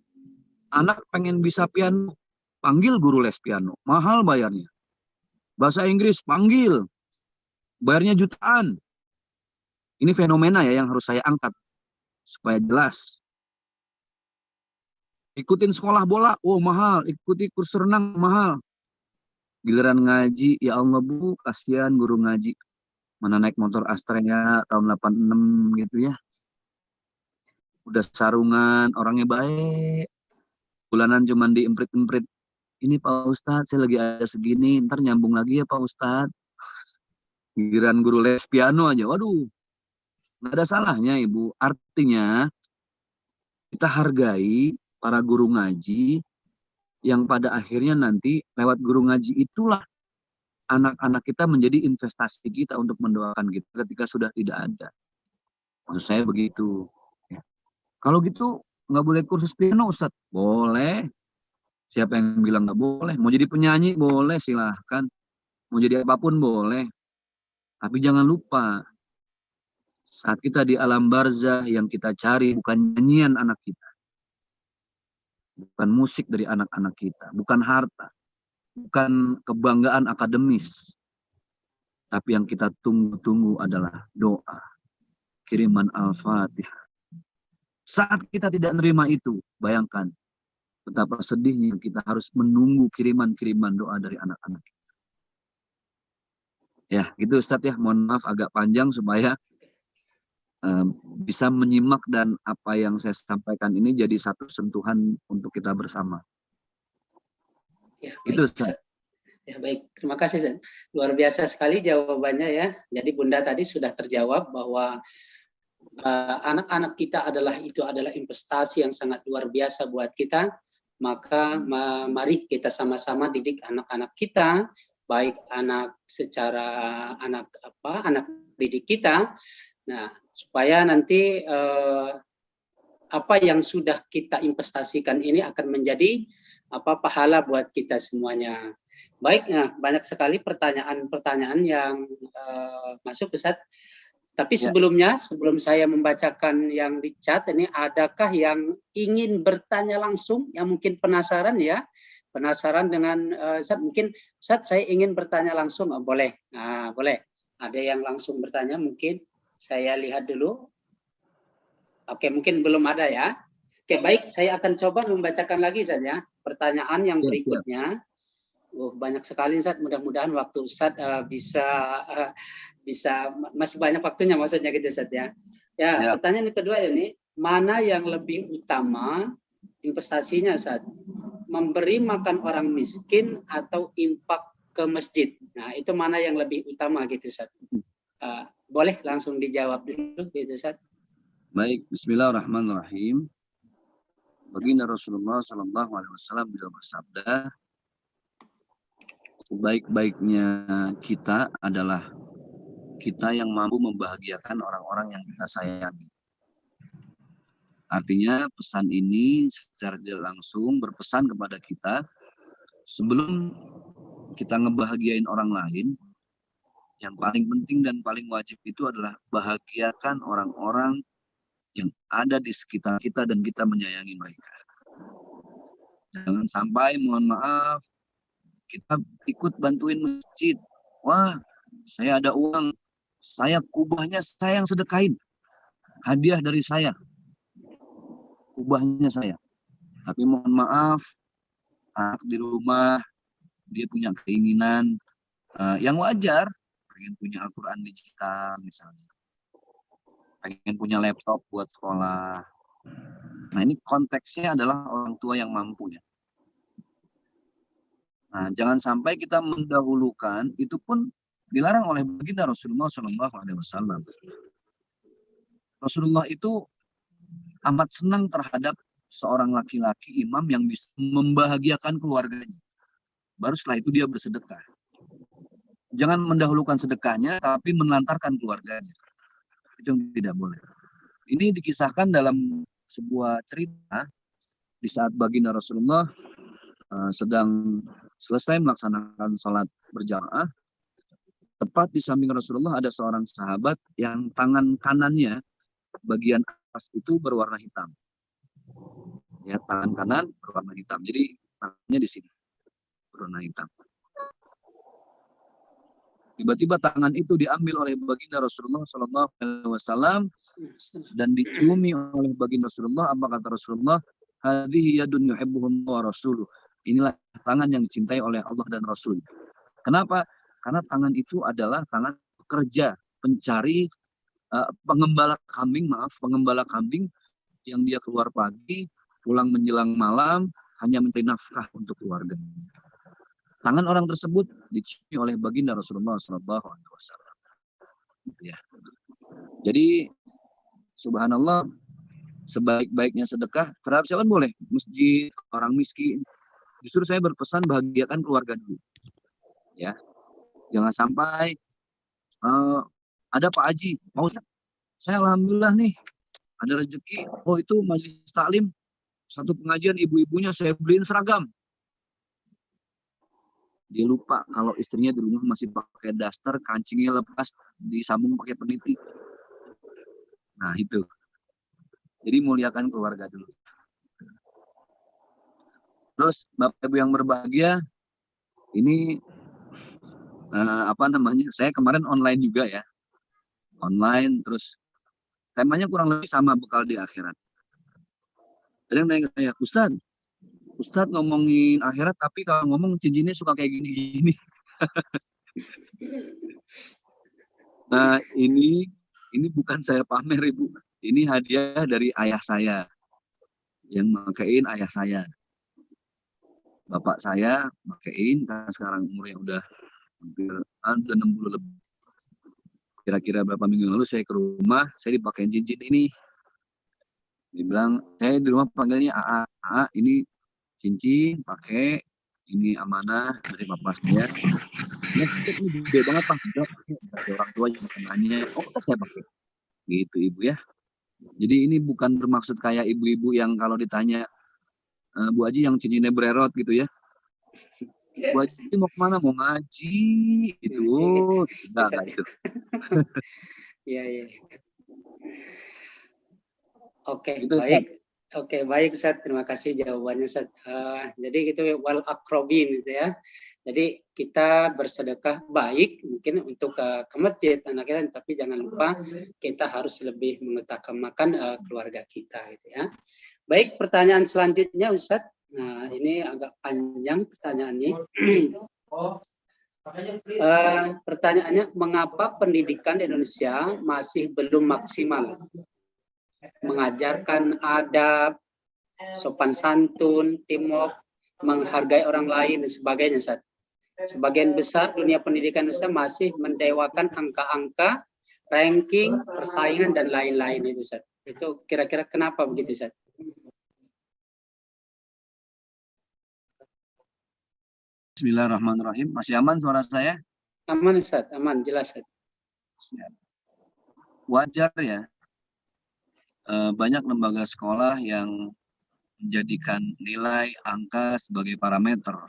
anak pengen bisa piano, panggil guru les piano. Mahal bayarnya. Bahasa Inggris, panggil. Bayarnya jutaan. Ini fenomena ya yang harus saya angkat. Supaya jelas. Ikutin sekolah bola, oh mahal. Ikuti kursus renang, mahal. Giliran ngaji, ya Allah Bu, kasihan guru ngaji. Mana naik motor Astrea tahun 86 gitu ya. Udah sarungan, orangnya baik. Bulanan cuman diemprit-emprit. Ini Pak Ustadz, saya lagi ada segini, ntar nyambung lagi ya Pak Ustadz. Giliran guru les piano aja, waduh. Nggak ada salahnya Ibu. Artinya, kita hargai para guru ngaji yang pada akhirnya nanti lewat guru ngaji itulah anak-anak kita menjadi investasi kita untuk mendoakan kita ketika sudah tidak ada. Maksud saya begitu. Ya. Kalau gitu nggak boleh kursus piano Ustadz? Boleh. Siapa yang bilang nggak boleh? Mau jadi penyanyi boleh, silahkan. Mau jadi apapun boleh. Tapi jangan lupa, saat kita di alam barzah yang kita cari bukan nyanyian anak kita. Bukan musik dari anak-anak kita, bukan harta, bukan kebanggaan akademis. Tapi yang kita tunggu-tunggu adalah doa. Kiriman Al-Fatihah. Saat kita tidak nerima itu, bayangkan betapa sedihnya kita harus menunggu kiriman-kiriman doa dari anak-anak kita. Ya, gitu Ustadz ya. Mohon maaf agak panjang supaya bisa menyimak dan apa yang saya sampaikan ini jadi satu sentuhan untuk kita bersama. Ya, Itu baik. Ya, baik. Terima kasih, Zan. Luar biasa sekali jawabannya ya. Jadi Bunda tadi sudah terjawab bahwa anak-anak kita adalah investasi yang sangat luar biasa buat kita. Maka mari kita sama-sama didik anak-anak kita, baik anak didik kita. Nah, supaya nanti apa yang sudah kita investasikan ini akan menjadi pahala buat kita semuanya. Baik, nah, banyak sekali pertanyaan-pertanyaan yang masuk, Ustaz. Tapi sebelumnya, sebelum saya membacakan yang di chat ini, adakah yang ingin bertanya langsung, yang mungkin penasaran ya? Penasaran dengan Ustaz, mungkin Ustaz saya ingin bertanya langsung, boleh? Nah, boleh. Ada yang langsung bertanya mungkin? Saya lihat dulu. Oke, mungkin belum ada ya. Oke, baik. Saya akan coba membacakan lagi saja pertanyaan yang berikutnya. Banyak sekali, Ustaz. Mudah-mudahan waktu Ustaz bisa masih banyak waktunya, maksudnya gitu, Ustaz ya. Ya, pertanyaan yang kedua ini, mana yang lebih utama investasinya, Ustaz? Memberi makan orang miskin atau infak ke masjid? Nah, itu mana yang lebih utama gitu, Ustaz? Boleh langsung dijawab dulu gitu, Ustaz. Baik, bismillahirrahmanirrahim. Baginda Rasulullah SAW beliau bersabda, sebaik-baiknya kita adalah kita yang mampu membahagiakan orang-orang yang kita sayangi. Artinya pesan ini secara tidak langsung berpesan kepada kita, sebelum kita ngebahagiain orang lain, yang paling penting dan paling wajib itu adalah bahagiakan orang-orang yang ada di sekitar kita dan kita menyayangi mereka. Jangan sampai, mohon maaf, kita ikut bantuin masjid. Wah, saya ada uang, saya kubahnya saya yang sedekahin. Hadiah dari saya. Kubahnya saya. Tapi mohon maaf, anak di rumah, dia punya keinginan yang wajar, pengen punya Al-Quran digital misalnya. Pengen punya laptop buat sekolah. Nah, ini konteksnya adalah orang tua yang mampu ya. Nah, jangan sampai kita mendahulukan, itu pun dilarang oleh baginda Rasulullah SAW. Rasulullah itu amat senang terhadap seorang laki-laki imam yang bisa membahagiakan keluarganya. Baru setelah itu dia bersedekah. Jangan mendahulukan sedekahnya, tapi menelantarkan keluarganya. Itu yang tidak boleh. Ini dikisahkan dalam sebuah cerita di saat baginda Rasulullah sedang selesai melaksanakan sholat berjamaah. Tepat di samping Rasulullah ada seorang sahabat yang tangan kanannya bagian atas itu berwarna hitam. Ya, tangan kanan berwarna hitam. Jadi tangannya di sini berwarna hitam. Tiba-tiba tangan itu diambil oleh baginda Rasulullah SAW dan diciumi oleh baginda Rasulullah. Apa kata Rasulullah? Hadhihi yadun yuhibbuhum wa rasuluh. Inilah tangan yang dicintai oleh Allah dan Rasul. Kenapa? Karena tangan itu adalah tangan pekerja, pencari, pengembala kambing yang dia keluar pagi, pulang menjelang malam, hanya mencari nafkah untuk keluarga. Tangan orang tersebut diciumi oleh baginda Rasulullah SAW. Ya. Jadi, subhanallah, sebaik-baiknya sedekah terhadap siapa boleh, masjid, orang miskin. Justru saya berpesan bahagiakan keluarga dulu. Ya, jangan sampai ada Pak Haji, Pak Ustaz, saya alhamdulillah nih ada rezeki. Oh itu majelis taklim, satu pengajian ibu-ibunya saya beliin seragam. Dia lupa kalau istrinya di rumah masih pakai daster, kancingnya lepas, disambung pakai peniti. Nah itu. Jadi muliakan keluarga dulu. Terus Bapak Ibu yang berbahagia, ini saya kemarin online juga ya. Online, terus temanya kurang lebih sama bekal di akhirat. Ada yang nanya saya, Ustadz ngomongin akhirat, tapi kalau ngomong cincinnya suka kayak gini-gini. Nah ini bukan saya pamer Ibu. Ini hadiah dari ayah saya. Yang makain ayah saya. Bapak saya makain, karena sekarang umurnya udah hampir 60 lebih. Kira-kira berapa minggu lalu saya ke rumah, saya dipakein cincin ini. Dia bilang, saya di rumah panggilnya AA, ini cincin, pakai, ini amanah dari bapak saya. Ya, ini gede banget Pak. Kasih orang tua yang nanya, saya pakai. Gitu Ibu ya. Jadi ini bukan bermaksud kayak ibu-ibu yang kalau ditanya, Bu Haji yang cincinnya bererot gitu ya. Bu Haji mau kemana? Mau ngaji gitu. Enggak itu. Iya. Oke, Gitu, baik. Oke, baik Ustaz. Terima kasih jawabannya Ustaz. Jadi itu wal akrobin gitu ya. Jadi kita bersedekah baik mungkin untuk ke masjid anak kita, tapi jangan lupa kita harus lebih mengutamakan keluarga kita gitu ya. Baik, pertanyaan selanjutnya Ustaz. Nah, ini agak panjang pertanyaannya. Pertanyaannya, mengapa pendidikan di Indonesia masih belum maksimal mengajarkan adab, sopan santun, teamwork, menghargai orang lain dan sebagainya, Ustaz. Sebagian besar dunia pendidikan Indonesia masih mendewakan angka-angka, ranking, persaingan dan lain-lain itu, Ustaz. Itu kira-kira kenapa begitu, Ustaz? Bismillahirrahmanirrahim. Masih aman suara saya? Aman, Ustaz. Aman, jelas, Ustaz. Wajar ya. Banyak lembaga sekolah yang menjadikan nilai angka sebagai parameter.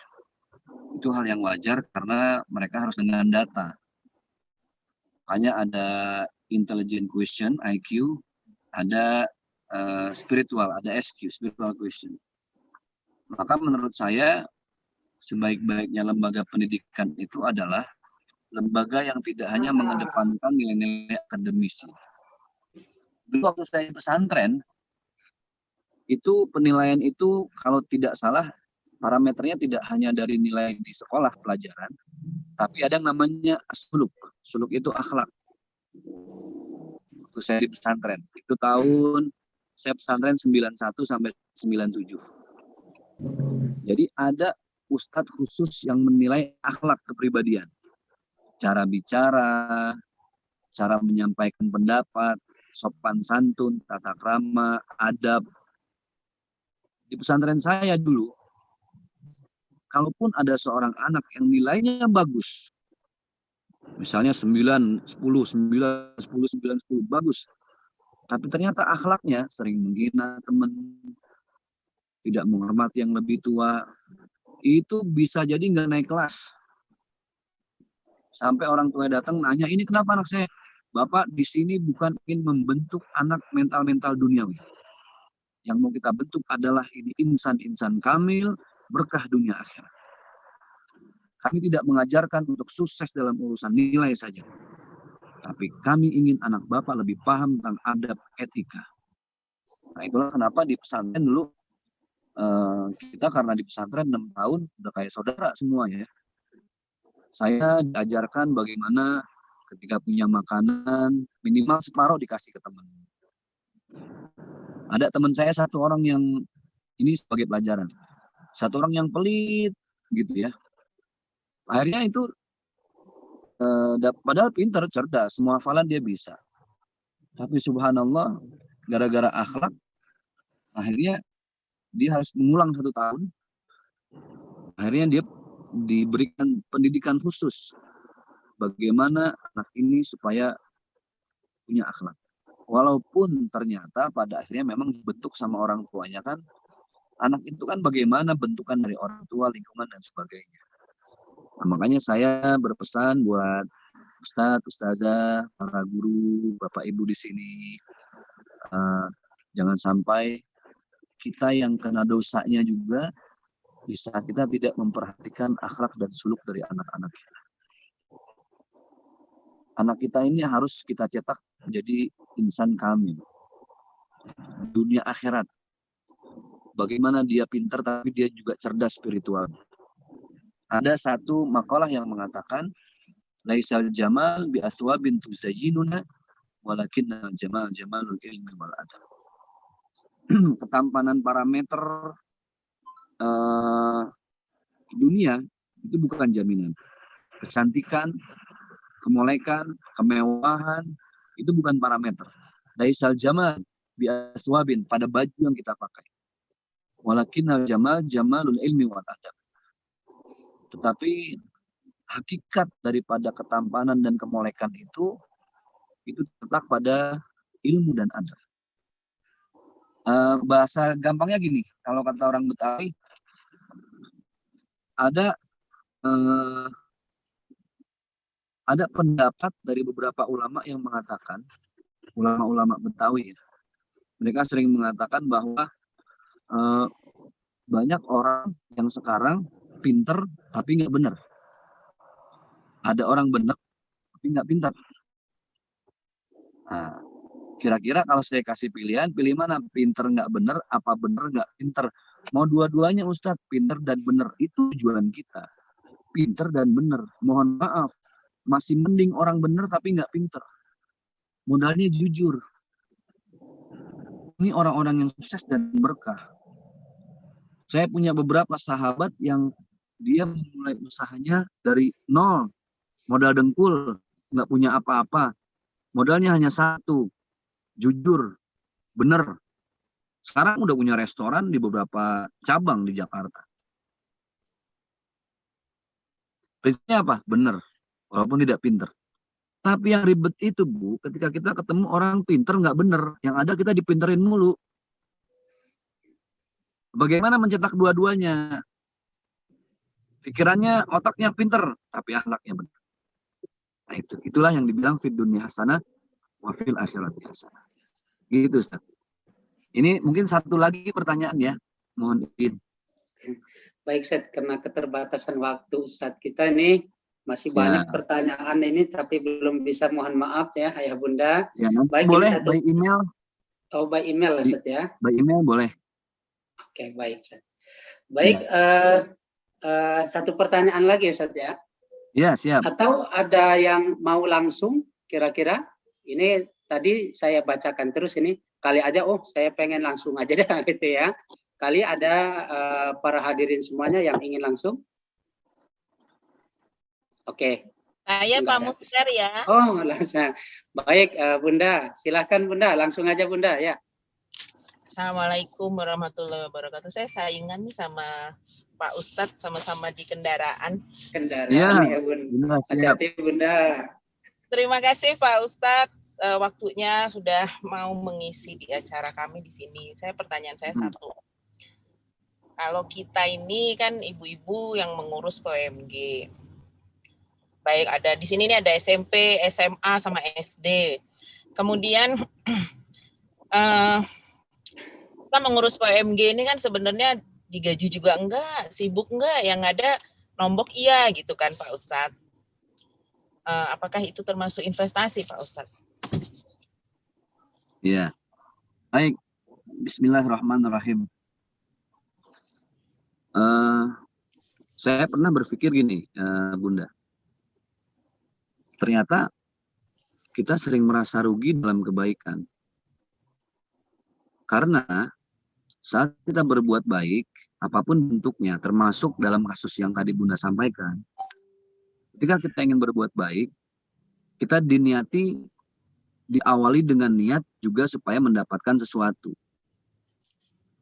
Itu hal yang wajar karena mereka harus dengan data. Hanya ada intelligent question, IQ, ada spiritual, ada SQ, spiritual question. Maka menurut saya, sebaik-baiknya lembaga pendidikan itu adalah lembaga yang tidak hanya mengedepankan nilai-nilai akademisi. Dulu waktu saya pesantren, itu penilaian itu kalau tidak salah parameternya tidak hanya dari nilai di sekolah pelajaran, tapi ada yang namanya suluk. Suluk itu akhlak. Waktu saya di pesantren, itu tahun saya pesantren 91 sampai 97. Jadi ada ustadz khusus yang menilai akhlak kepribadian. Cara bicara, cara menyampaikan pendapat, sopan santun, tata krama, adab. Di pesantren saya dulu, kalaupun ada seorang anak yang nilainya bagus, misalnya 9, 10, 9, 10, 9, 10, bagus. Tapi ternyata akhlaknya sering menghina teman, tidak menghormati yang lebih tua, itu bisa jadi nggak naik kelas. Sampai orang tua datang nanya, ini kenapa anak saya? Bapak di sini bukan ingin membentuk anak mental-mental duniawi. Yang mau kita bentuk adalah ini insan-insan kamil, berkah dunia akhirat. Kami tidak mengajarkan untuk sukses dalam urusan nilai saja. Tapi kami ingin anak Bapak lebih paham tentang adab etika. Nah itulah kenapa di pesantren dulu kita karena di pesantren 6 tahun udah kayak saudara semua ya. Saya diajarkan bagaimana ketika punya makanan minimal separuh dikasih ke teman. Ada teman saya satu orang yang ini sebagai pelajaran. Satu orang yang pelit gitu ya. Akhirnya itu padahal pintar, cerdas, semua hafalan dia bisa. Tapi subhanallah gara-gara akhlak akhirnya dia harus mengulang 1 tahun. Akhirnya dia diberikan pendidikan khusus bagaimana anak ini supaya punya akhlak. Walaupun ternyata pada akhirnya memang dibentuk sama orang tuanya kan. Anak itu kan bagaimana bentukan dari orang tua, lingkungan, dan sebagainya. Nah, makanya saya berpesan buat Ustadz, Ustazah, para guru, Bapak Ibu di sini, jangan sampai kita yang kena dosanya juga di saat kita tidak memperhatikan akhlak dan suluk dari anak-anak kita. Anak kita ini harus kita cetak menjadi insan kamil. Dunia akhirat. Bagaimana dia pintar tapi dia juga cerdas spiritual. Ada satu makalah yang mengatakan laisal jamal bi aswabin tuzayyinuna walakin jamal jamalul ilmi wal adab. Ketampanan parameter dunia itu bukan jaminan. Kecantikan, kemolekan, kemewahan itu bukan parameter. Laisal jamal bi aswabin pada baju yang kita pakai. Walakin jamal jamalul ilmi wal adab. Tetapi hakikat daripada ketampanan dan kemolekan itu terletak pada ilmu dan adab. Bahasa gampangnya gini, kalau kata orang Betawi, ada pendapat dari beberapa ulama yang mengatakan, ulama-ulama Betawi, mereka sering mengatakan bahwa banyak orang yang sekarang pinter tapi nggak benar. Ada orang benar tapi nggak pintar. Nah, kira-kira kalau saya kasih pilihan, pilih mana? Pinter nggak benar, apa benar nggak pinter? Mau dua-duanya Ustadz, pinter dan benar. Itu tujuan kita. Pinter dan benar. Mohon maaf, masih mending orang benar tapi nggak pinter. Modalnya jujur. Ini orang-orang yang sukses dan berkah. Saya punya beberapa sahabat yang dia memulai usahanya dari nol. Modal dengkul, nggak punya apa-apa. Modalnya hanya satu. Jujur, bener. Sekarang udah punya restoran di beberapa cabang di Jakarta. Prinsipnya apa? Bener, walaupun tidak pinter. Tapi yang ribet itu, Bu, ketika kita ketemu orang pinter nggak bener, yang ada kita dipinterin mulu. Bagaimana mencetak dua-duanya? Pikirannya, otaknya pinter, tapi akhlaknya bener. Nah itulah yang dibilang fid dunya hasanah wa fil akhirati hasanah. Gitu Ustaz. Ini mungkin satu lagi pertanyaan ya. Mohon izin. Baik Ustaz, karena keterbatasan waktu Ustaz kita ini masih banyak pertanyaan ini tapi belum bisa, mohon maaf ya Ayah Bunda. Ya, baik, boleh by email. Oh, by email Ustaz ya. By email boleh. Oke, baik Ustaz. Baik, satu pertanyaan lagi Ustaz ya. Ya, siap. Atau ada yang mau langsung kira-kira? Ini tadi saya bacakan terus ini, kali aja saya pengen langsung aja deh gitu ya. Kali ada para hadirin semuanya yang ingin langsung. Oke. Saya Pak Musher ya. Oh, langsung. Baik, Bunda, silahkan Bunda, langsung aja Bunda ya. Assalamualaikum warahmatullahi wabarakatuh. Saya saingan nih sama Pak Ustadz, sama-sama di kendaraan. Ya, Bunda. Hati-hati Bunda. Terima kasih Pak Ustadz, waktunya sudah mau mengisi di acara kami di sini. Pertanyaan saya satu. Kalau kita ini kan ibu-ibu yang mengurus PMG. Baik, ada di sini ada SMP, SMA sama SD. Kemudian kita mengurus PMG ini kan sebenarnya digaji juga enggak, sibuk enggak, yang ada nombok iya gitu kan Pak Ustadz. Apakah itu termasuk investasi Pak Ustadz? Iya. Baik. Bismillahirrahmanirrahim. Saya pernah berpikir gini, Bunda. Ternyata kita sering merasa rugi dalam kebaikan. Karena saat kita berbuat baik, apapun bentuknya, termasuk dalam kasus yang tadi Bunda sampaikan, ketika kita ingin berbuat baik, kita diawali dengan niat juga supaya mendapatkan sesuatu.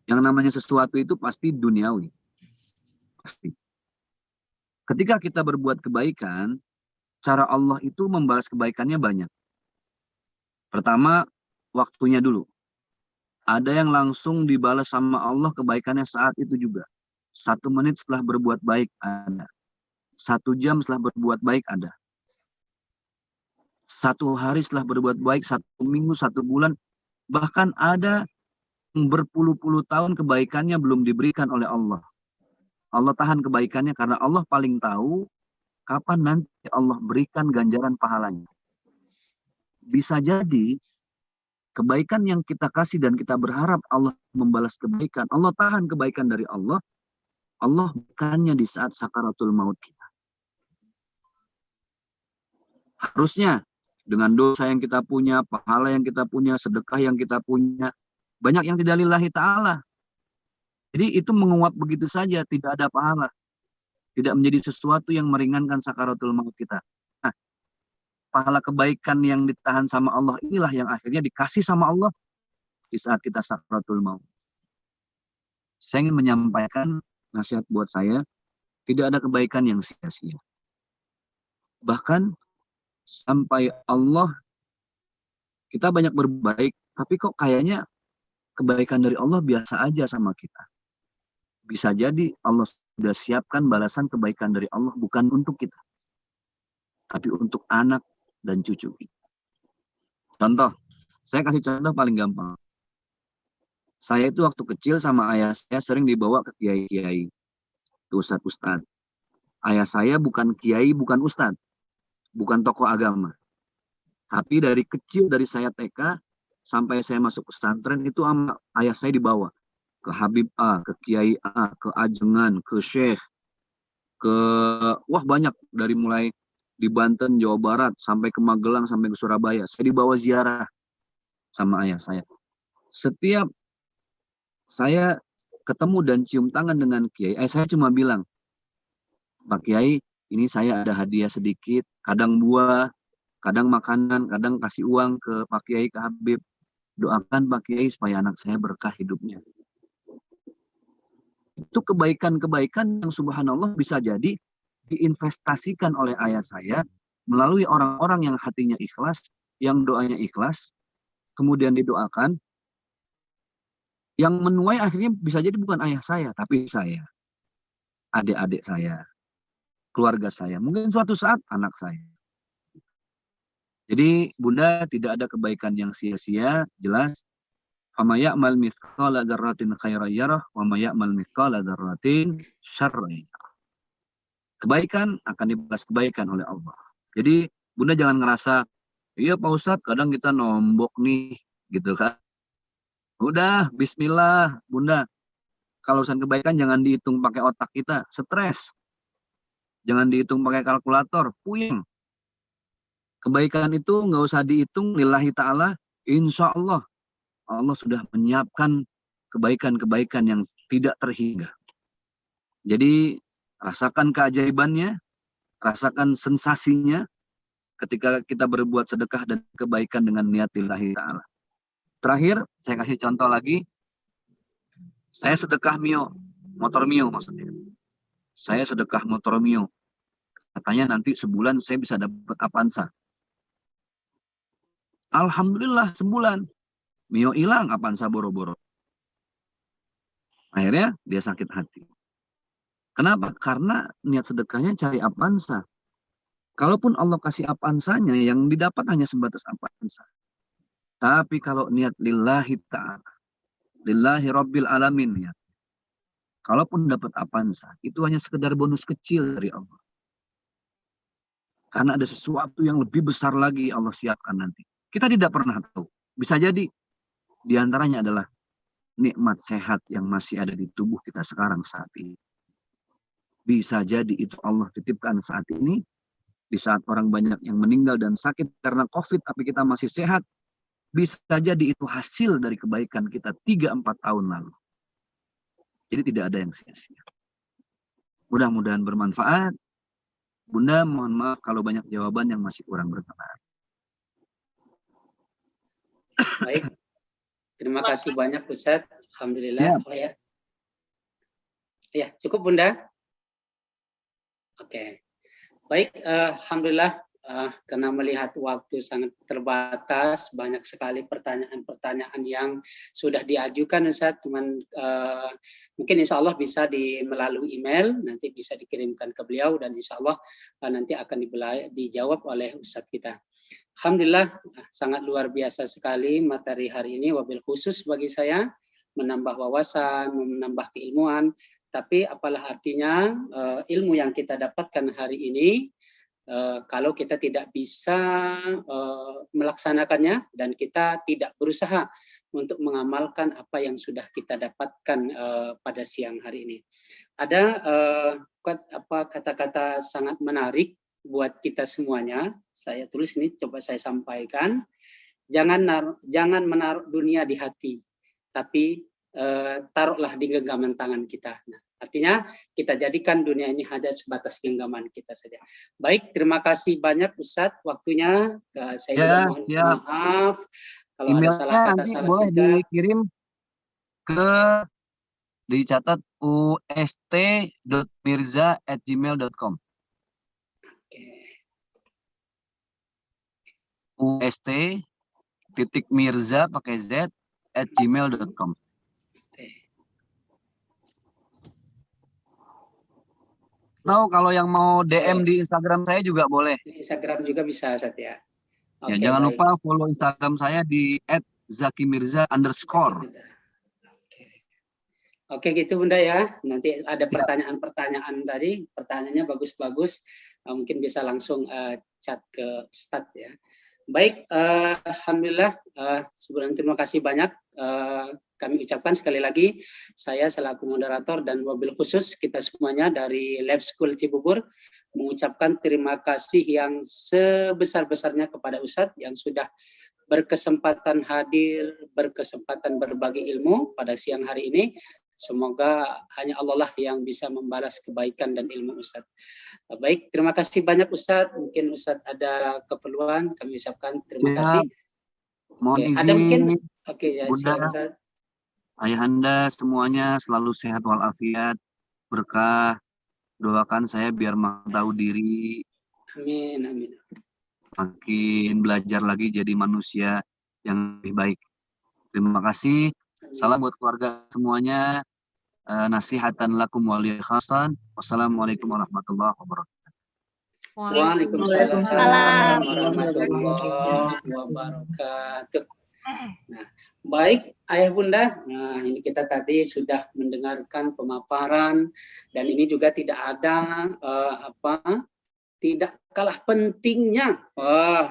Yang namanya sesuatu itu pasti duniawi. Pasti. Ketika kita berbuat kebaikan, cara Allah itu membalas kebaikannya banyak. Pertama, waktunya dulu. Ada yang langsung dibalas sama Allah kebaikannya saat itu juga. 1 menit setelah berbuat baik ada. 1 jam setelah berbuat baik ada. 1 hari setelah berbuat baik, 1 minggu, 1 bulan. Bahkan ada yang berpuluh-puluh tahun kebaikannya belum diberikan oleh Allah. Allah tahan kebaikannya karena Allah paling tahu kapan nanti Allah berikan ganjaran pahalanya. Bisa jadi kebaikan yang kita kasih dan kita berharap Allah membalas kebaikan, Allah tahan kebaikan dari Allah bukannya di saat sakaratul maut kita. Harusnya dengan dosa yang kita punya, pahala yang kita punya, sedekah yang kita punya, banyak yang tidak lillahi ta'ala. Jadi itu menguap begitu saja, tidak ada pahala. Tidak menjadi sesuatu yang meringankan sakaratul maut kita. Nah, pahala kebaikan yang ditahan sama Allah inilah yang akhirnya dikasih sama Allah di saat kita sakaratul maut. Saya ingin menyampaikan nasihat buat saya, tidak ada kebaikan yang sia-sia. Bahkan sampai Allah, kita banyak berbaik, tapi kok kayaknya kebaikan dari Allah biasa aja sama kita. Bisa jadi Allah sudah siapkan balasan kebaikan dari Allah bukan untuk kita, tapi untuk anak dan cucu kita. Contoh, saya kasih contoh paling gampang. Saya itu waktu kecil sama ayah saya sering dibawa ke kiai-kiai, ke ustadz-ustadz. Ayah saya bukan kiai, bukan ustadz, bukan tokoh agama. Tapi dari kecil, dari saya TK sampai saya masuk pesantren itu sama ayah saya dibawa ke Habib A, ke Kiai A, ke Ajengan, ke Syekh, wah banyak, dari mulai di Banten, Jawa Barat, sampai ke Magelang, sampai ke Surabaya. Saya dibawa ziarah sama ayah saya. Setiap saya ketemu dan cium tangan dengan Kiai, saya cuma bilang, Pak Kiai, ini saya ada hadiah sedikit, kadang buah, kadang makanan, kadang kasih uang ke Pak Kiai, ke Habib. Doakan Pak Kiai supaya anak saya berkah hidupnya. Itu kebaikan-kebaikan yang subhanallah bisa jadi diinvestasikan oleh ayah saya melalui orang-orang yang hatinya ikhlas, yang doanya ikhlas, kemudian didoakan. Yang menuai akhirnya bisa jadi bukan ayah saya, tapi saya, adik-adik saya, keluarga saya, mungkin suatu saat anak saya. Jadi Bunda, tidak ada kebaikan yang sia-sia, jelas. Fama ya'mal mithqala dzarratin khairan yarah wa ma ya'mal mithqala dzarratin syarran yarah. Kebaikan akan dibalas kebaikan oleh Allah. Jadi Bunda jangan ngerasa, iya Pak Ustadz kadang kita nombok nih, gitu kan. Udah, bismillah Bunda. Kalau urusan kebaikan jangan dihitung pakai otak kita, stres. Jangan dihitung pakai kalkulator, puyeng. Kebaikan itu nggak usah dihitung, lillahi ta'ala, insya Allah. Allah sudah menyiapkan kebaikan-kebaikan yang tidak terhingga. Jadi rasakan keajaibannya, rasakan sensasinya ketika kita berbuat sedekah dan kebaikan dengan niat lillahi ta'ala. Terakhir, saya kasih contoh lagi. Saya sedekah Mio, motor Mio maksudnya. Saya sedekah motor Mio. Katanya nanti sebulan saya bisa dapat Avanza. Alhamdulillah sebulan. Mio hilang, Avanza boro-boro. Akhirnya dia sakit hati. Kenapa? Karena niat sedekahnya cari Avanza. Kalaupun Allah kasih Avanzanya, yang didapat hanya sebatas Avanza. Tapi kalau niat lillahi ta'ala, lillahi rabbil alamin, ya. Kalaupun dapat Avanza, itu hanya sekedar bonus kecil dari Allah. Karena ada sesuatu yang lebih besar lagi Allah siapkan nanti. Kita tidak pernah tahu. Bisa jadi di antaranya adalah nikmat sehat yang masih ada di tubuh kita sekarang saat ini. Bisa jadi itu Allah titipkan saat ini, di saat orang banyak yang meninggal dan sakit karena COVID, tapi kita masih sehat. Bisa jadi itu hasil dari kebaikan kita 3-4 tahun lalu. Jadi tidak ada yang sia-sia. Mudah-mudahan bermanfaat. Bunda, mohon maaf kalau banyak jawaban yang masih kurang berkenan. Baik, terima kasih banyak Ustadz. Alhamdulillah. Siap. Oh ya. Ya, cukup Bunda. Oke. Baik, Alhamdulillah, karena melihat waktu sangat terbatas, banyak sekali pertanyaan-pertanyaan yang sudah diajukan Ustadz, cuman mungkin insya Allah bisa melalui email, nanti bisa dikirimkan ke beliau, dan insya Allah nanti akan dijawab oleh Ustadz kita. Alhamdulillah, sangat luar biasa sekali materi hari ini, wabil khusus bagi saya, menambah wawasan, menambah keilmuan, tapi apalah artinya ilmu yang kita dapatkan hari ini kalau kita tidak bisa melaksanakannya dan kita tidak berusaha untuk mengamalkan apa yang sudah kita dapatkan pada siang hari ini. Ada kata-kata sangat menarik buat kita semuanya. Saya tulis ini, coba saya sampaikan. Jangan menaruh dunia di hati, tapi taruhlah di genggaman tangan kita. Nah, artinya kita jadikan dunia ini hanya sebatas genggaman kita saja. Baik, terima kasih banyak Ustadz waktunya. Saya juga mohon maaf kalau ada salah kata, salah boleh sikap. dikirim ke, dicatat ust.mirza@gmail.com. ust.mirza pakai z@gmail.com. Tahu kalau yang mau DM di Instagram saya juga boleh. Di Instagram juga bisa, Ustadz ya. Ya, jangan lupa follow Instagram saya di @zakimirza_. Oke, gitu Bunda ya. Nanti ada pertanyaan-pertanyaan tadi, pertanyaannya bagus-bagus. Mungkin bisa langsung chat ke Ustadz ya. Baik, Alhamdulillah, sebelumnya terima kasih banyak. Kami ucapkan sekali lagi, saya selaku moderator dan wabil khusus kita semuanya dari Lab School Cibubur mengucapkan terima kasih yang sebesar-besarnya kepada Ustadz yang sudah berkesempatan hadir, berkesempatan berbagi ilmu pada siang hari ini. Semoga hanya Allah lah yang bisa membalas kebaikan dan ilmu Ustadz. Baik, terima kasih banyak Ustadz. Mungkin Ustadz ada keperluan, kami ucapkan terima kasih. Mohon izin, ada mungkin, ya, Bunda, Ustadz. Ayahanda semuanya selalu sehat walafiat, berkah. Doakan saya biar makin tahu diri. Amin, amin. Makin belajar lagi jadi manusia yang lebih baik. Terima kasih. Salam buat keluarga semuanya. Nasihatan lakum wali khasan. Wassalamualaikum warahmatullahi wabarakatuh. Waalaikumsalam warahmatullahi wabarakatuh. Nah, baik Ayah Bunda, nah ini kita tadi sudah mendengarkan pemaparan dan ini juga tidak ada tidak kalah pentingnya.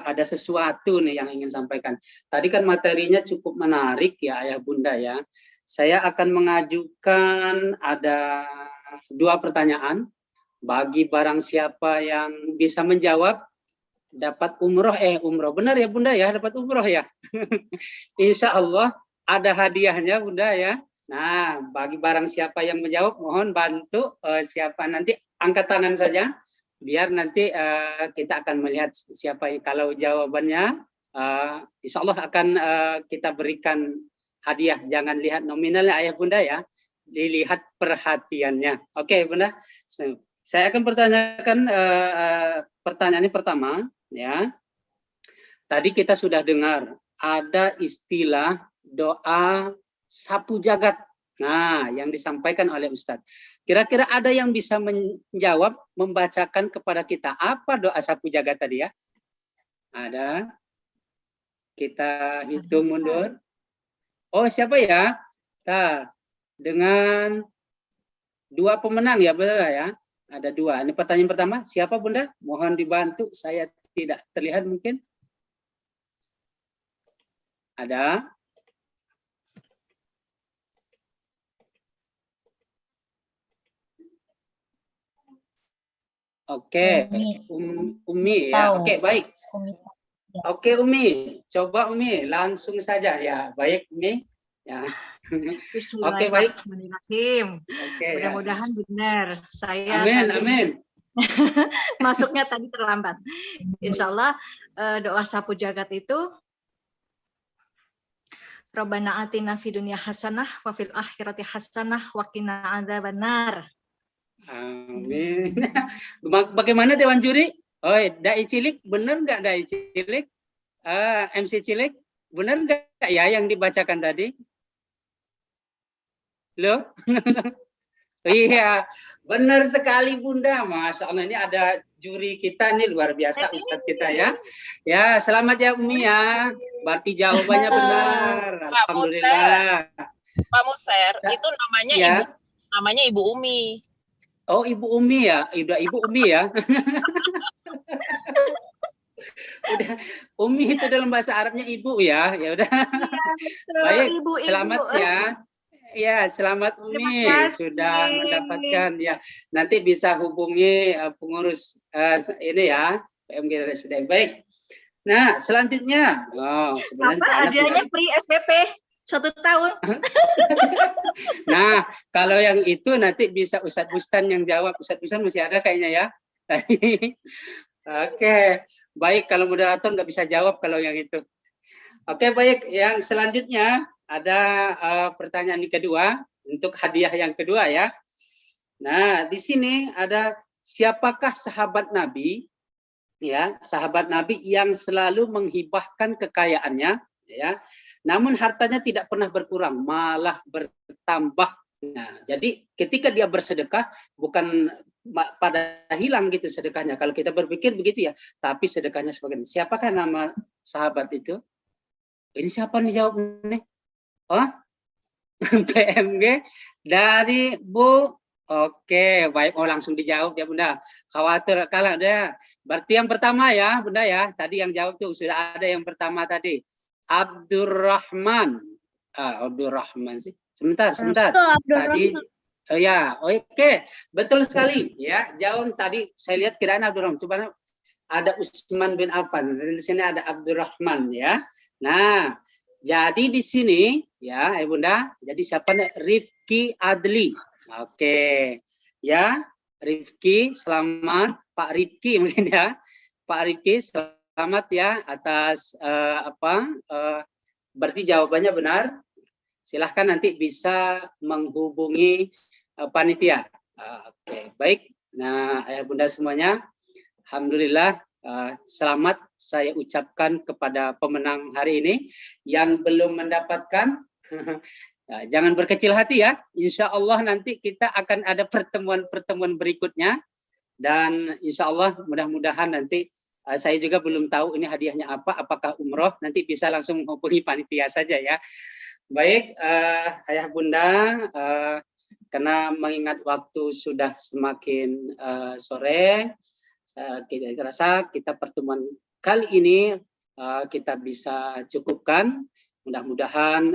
Ada sesuatu nih yang ingin sampaikan. Tadi kan materinya cukup menarik ya Ayah Bunda ya. Saya akan mengajukan ada 2 pertanyaan bagi barang siapa yang bisa menjawab dapat umroh benar ya Bunda ya, dapat umroh ya. Insya Allah ada hadiahnya Bunda ya. Nah, bagi barang siapa yang menjawab mohon bantu siapa nanti angkat tangan saja biar nanti kita akan melihat siapa yang kalau jawabannya insya Allah akan kita berikan hadiah. Jangan lihat nominalnya Ayah Bunda ya, dilihat perhatiannya. Oke Bunda, saya akan pertanyakan pertanyaan ini pertama ya. Tadi kita sudah dengar ada istilah doa sapu jagat. Nah, yang disampaikan oleh Ustadz. Kira-kira ada yang bisa menjawab, membacakan kepada kita apa doa sapu jagat tadi ya? Ada? Kita hitung mundur. Oh, siapa ya? Nah, dengan 2 pemenang ya, betul ya? Ada 2. Ini pertanyaan pertama, siapa Bunda? Mohon dibantu, saya tidak terlihat mungkin. Ada? Oke, Umi ya. Oke, baik. Oke, Umi. Coba Umi langsung saja ya. Baik, Umi. Ya. Oke, baik. Bismillahirrahmanirrahim. Oke, ya. Mudah-mudahan benar. Saya Amin, tadi amin. masuknya tadi terlambat. Insya Allah doa sapu jagat itu Rabbana atina fid dunya hasanah wa fil akhirati hasanah wa qina adzabannar. Amin. Bagaimana Dewan Juri? Oh, Dai Cilik, benar nggak Dai Cilik? MC Cilik, benar nggak ya yang dibacakan tadi? Loh? Iya, benar sekali Bunda. Masya Allah, ini ada juri kita nih, luar biasa Ustadz kita ya. Ya, selamat ya Umi ya. Berarti jawabannya benar. Alhamdulillah. Pak Muser, itu namanya Ya. namanya Ibu Umi. Oh, Ibu Umi ya. Ibu Umi ya. Udah, Umi itu dalam bahasa Arabnya ibu ya. Ya udah. Baik, selamat ya. Ya, selamat Umi sudah mendapatkan ya. Nanti bisa hubungi pengurus ini ya, PMG Residen. Baik. Nah, selanjutnya, Apa hadiahnya free SPP 1 tahun? Nah, kalau yang itu nanti bisa Ustadz Bustan yang jawab. Ustadz Bustan masih ada kayaknya ya. Oke, baik, kalau moderator nggak bisa jawab kalau yang itu. Oke, baik, yang selanjutnya ada pertanyaan yang kedua untuk hadiah yang kedua ya. Nah, di sini ada siapakah sahabat Nabi ya, sahabat Nabi yang selalu menghibahkan kekayaannya ya. Namun hartanya tidak pernah berkurang, malah bertambah. Nah, jadi ketika dia bersedekah bukan pada hilang gitu sedekahnya. Kalau kita berpikir begitu ya, tapi sedekahnya sebagian. Siapakah nama sahabat itu? Ini siapa nih jawab nih? Oh, PMG dari Bu. Oke, baik. Oh, langsung dijawab ya Bunda. Khawatir kalah ada. Berarti yang pertama ya Bunda ya. Tadi yang jawab tuh sudah ada yang pertama tadi. Abdurrahman. Abdurrahman sih. Sebentar. Tadi ya, oke. Betul sekali ya. Jauh tadi saya lihat kiraan Abdurrahman. Coba ada Utsman bin Affan. Di sini ada Abdurrahman ya. Nah, jadi di sini ya, Bunda, jadi siapa nih? Rifki Adli. Oke. Ya, Rifki, selamat. Pak Rifki mungkin ya. Pak Rifki, selamat ya atas berarti jawabannya benar. Silahkan nanti bisa menghubungi panitia. Oke, baik. Nah, ayah bunda semuanya, alhamdulillah selamat saya ucapkan kepada pemenang hari ini. Yang belum mendapatkan, jangan berkecil hati ya. Insya Allah nanti kita akan ada pertemuan-pertemuan berikutnya. Dan insya Allah mudah-mudahan nanti saya juga belum tahu ini hadiahnya apa, apakah umroh, nanti bisa langsung menghubungi panitia saja ya. Baik, ayah bunda, karena mengingat waktu sudah semakin sore, kita rasa kita pertemuan kali ini kita bisa cukupkan. Mudah-mudahan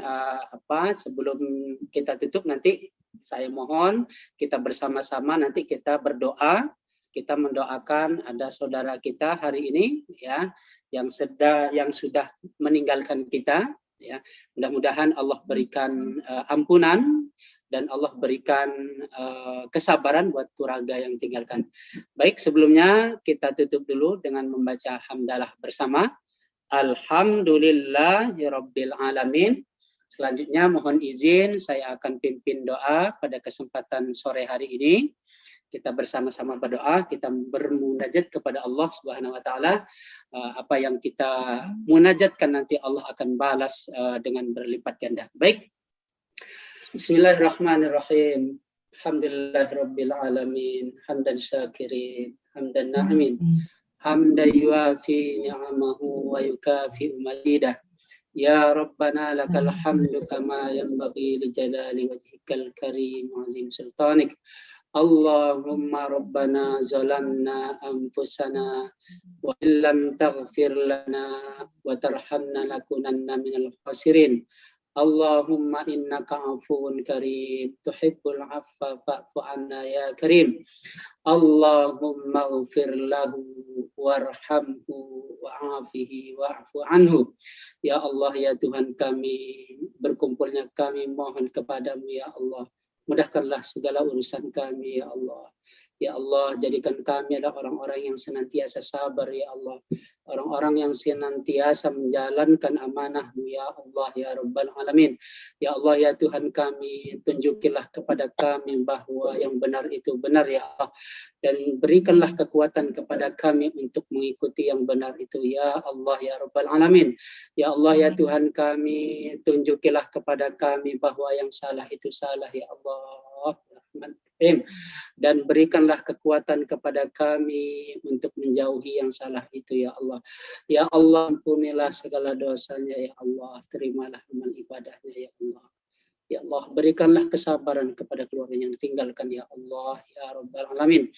sebelum kita tutup nanti saya mohon kita bersama-sama nanti kita berdoa. Kita mendoakan ada saudara kita hari ini ya yang sudah meninggalkan kita ya. Mudah-mudahan Allah berikan ampunan dan Allah berikan kesabaran buat keluarga yang tinggalkan. Baik, sebelumnya kita tutup dulu dengan membaca hamdalah bersama. Alhamdulillahirabbil alamin. Selanjutnya mohon izin saya akan pimpin doa pada kesempatan sore hari ini. Kita bersama-sama berdoa, kita bermunajat kepada Allah Subhanahu wa taala. Apa yang kita munajatkan nanti Allah akan balas dengan berlipat ganda. Baik. Bismillahirrahmanirrahim. Alhamdulillahirabbil alamin. Hamdan syakirin, hamdan na'imin. Hamdan yuafi ni'amahu wa yukafi'u mazidah. Ya Rabbana lakal hamdu kama yanbaghi li jalali wajhikal karim wa azim sultanik. Allahumma rabbana zalamna anfusana wa illam taghfir lana wa tarhamna lakunanna minal khasirin. Allahumma innaka afuwun karim tuhibbul afwa fa'fu anna ya karim. Allahumma ighfir lahu warhamhu wa'afihi wa'fu anhu. Ya Allah, ya Tuhan kami, berkumpulnya kami mohon kepadamu ya Allah. Mudahkanlah segala urusan kami ya Allah. Ya Allah, jadikan kami adalah orang-orang yang senantiasa sabar ya Allah. Orang-orang yang senantiasa menjalankan amanah-Mu ya Allah ya Rabbal Alamin. Ya Allah, ya Tuhan kami, tunjukilah kepada kami bahwa yang benar itu benar ya Allah. Dan berikanlah kekuatan kepada kami untuk mengikuti yang benar itu ya Allah ya Rabbal Alamin. Ya Allah, ya Tuhan kami, tunjukilah kepada kami bahwa yang salah itu salah ya Allah. Dan berikanlah kekuatan kepada kami untuk menjauhi yang salah itu ya Allah. Ya Allah, ampunilah segala dosanya ya Allah. Terimalah amal ibadahnya ya Allah. Ya Allah, berikanlah kesabaran kepada keluarga yang ditinggalkan ya Allah ya Rabbal Alamin.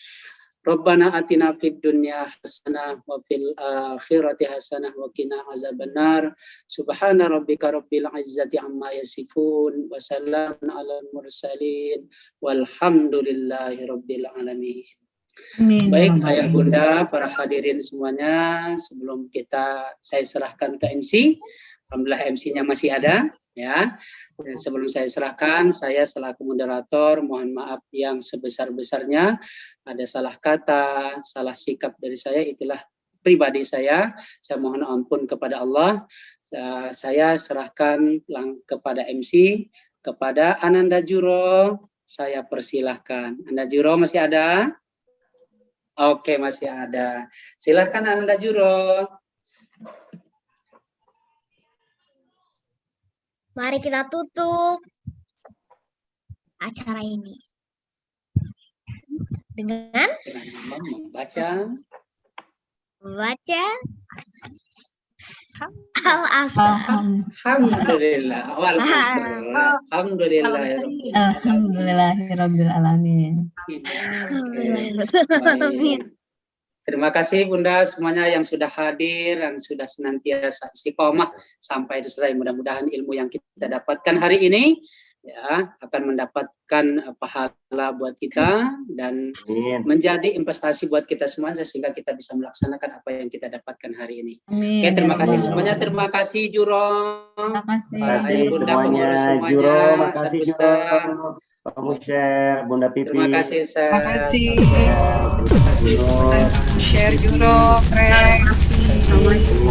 Rabbana atina fid dunya hasanah wa fil akhirati hasanah wa qina azabannar. Subhana rabbika rabbil izzati amma yasifun wa salamun alal mursalin walhamdulillahi rabbil alamin. Amin. Baik ayah bunda, para hadirin semuanya, sebelum saya serahkan ke MC. Alhamdulillah MC-nya masih ada ya. Dan sebelum saya serahkan, saya selaku moderator mohon maaf yang sebesar-besarnya. Ada salah kata, salah sikap dari saya, itulah pribadi saya. Saya mohon ampun kepada Allah. Saya serahkan kepada MC, kepada Ananda Juro. Saya persilahkan. Ananda Juro masih ada? Oke, masih ada. Silahkan Ananda Juro. Mari kita tutup acara ini dengan membaca Al-Asr. Alhamdulillah. Alhamdulillah. Alhamdulillahirabbil alamin. Terima kasih Bunda semuanya yang sudah hadir dan sudah senantiasa istiqomah sampai selesai. Mudah-mudahan ilmu yang kita dapatkan hari ini ya akan mendapatkan pahala buat kita dan menjadi investasi buat kita semua sehingga kita bisa melaksanakan apa yang kita dapatkan hari ini. Amin. Oke, terima kasih semuanya. Terima kasih Juro. Terima kasih. Bunda semuanya. semuanya. Juro, makasih Juro. Pak Musyer, Bunda Pipi. Terima kasih. Terima kasih. Terima kasih. Share Juro, keren.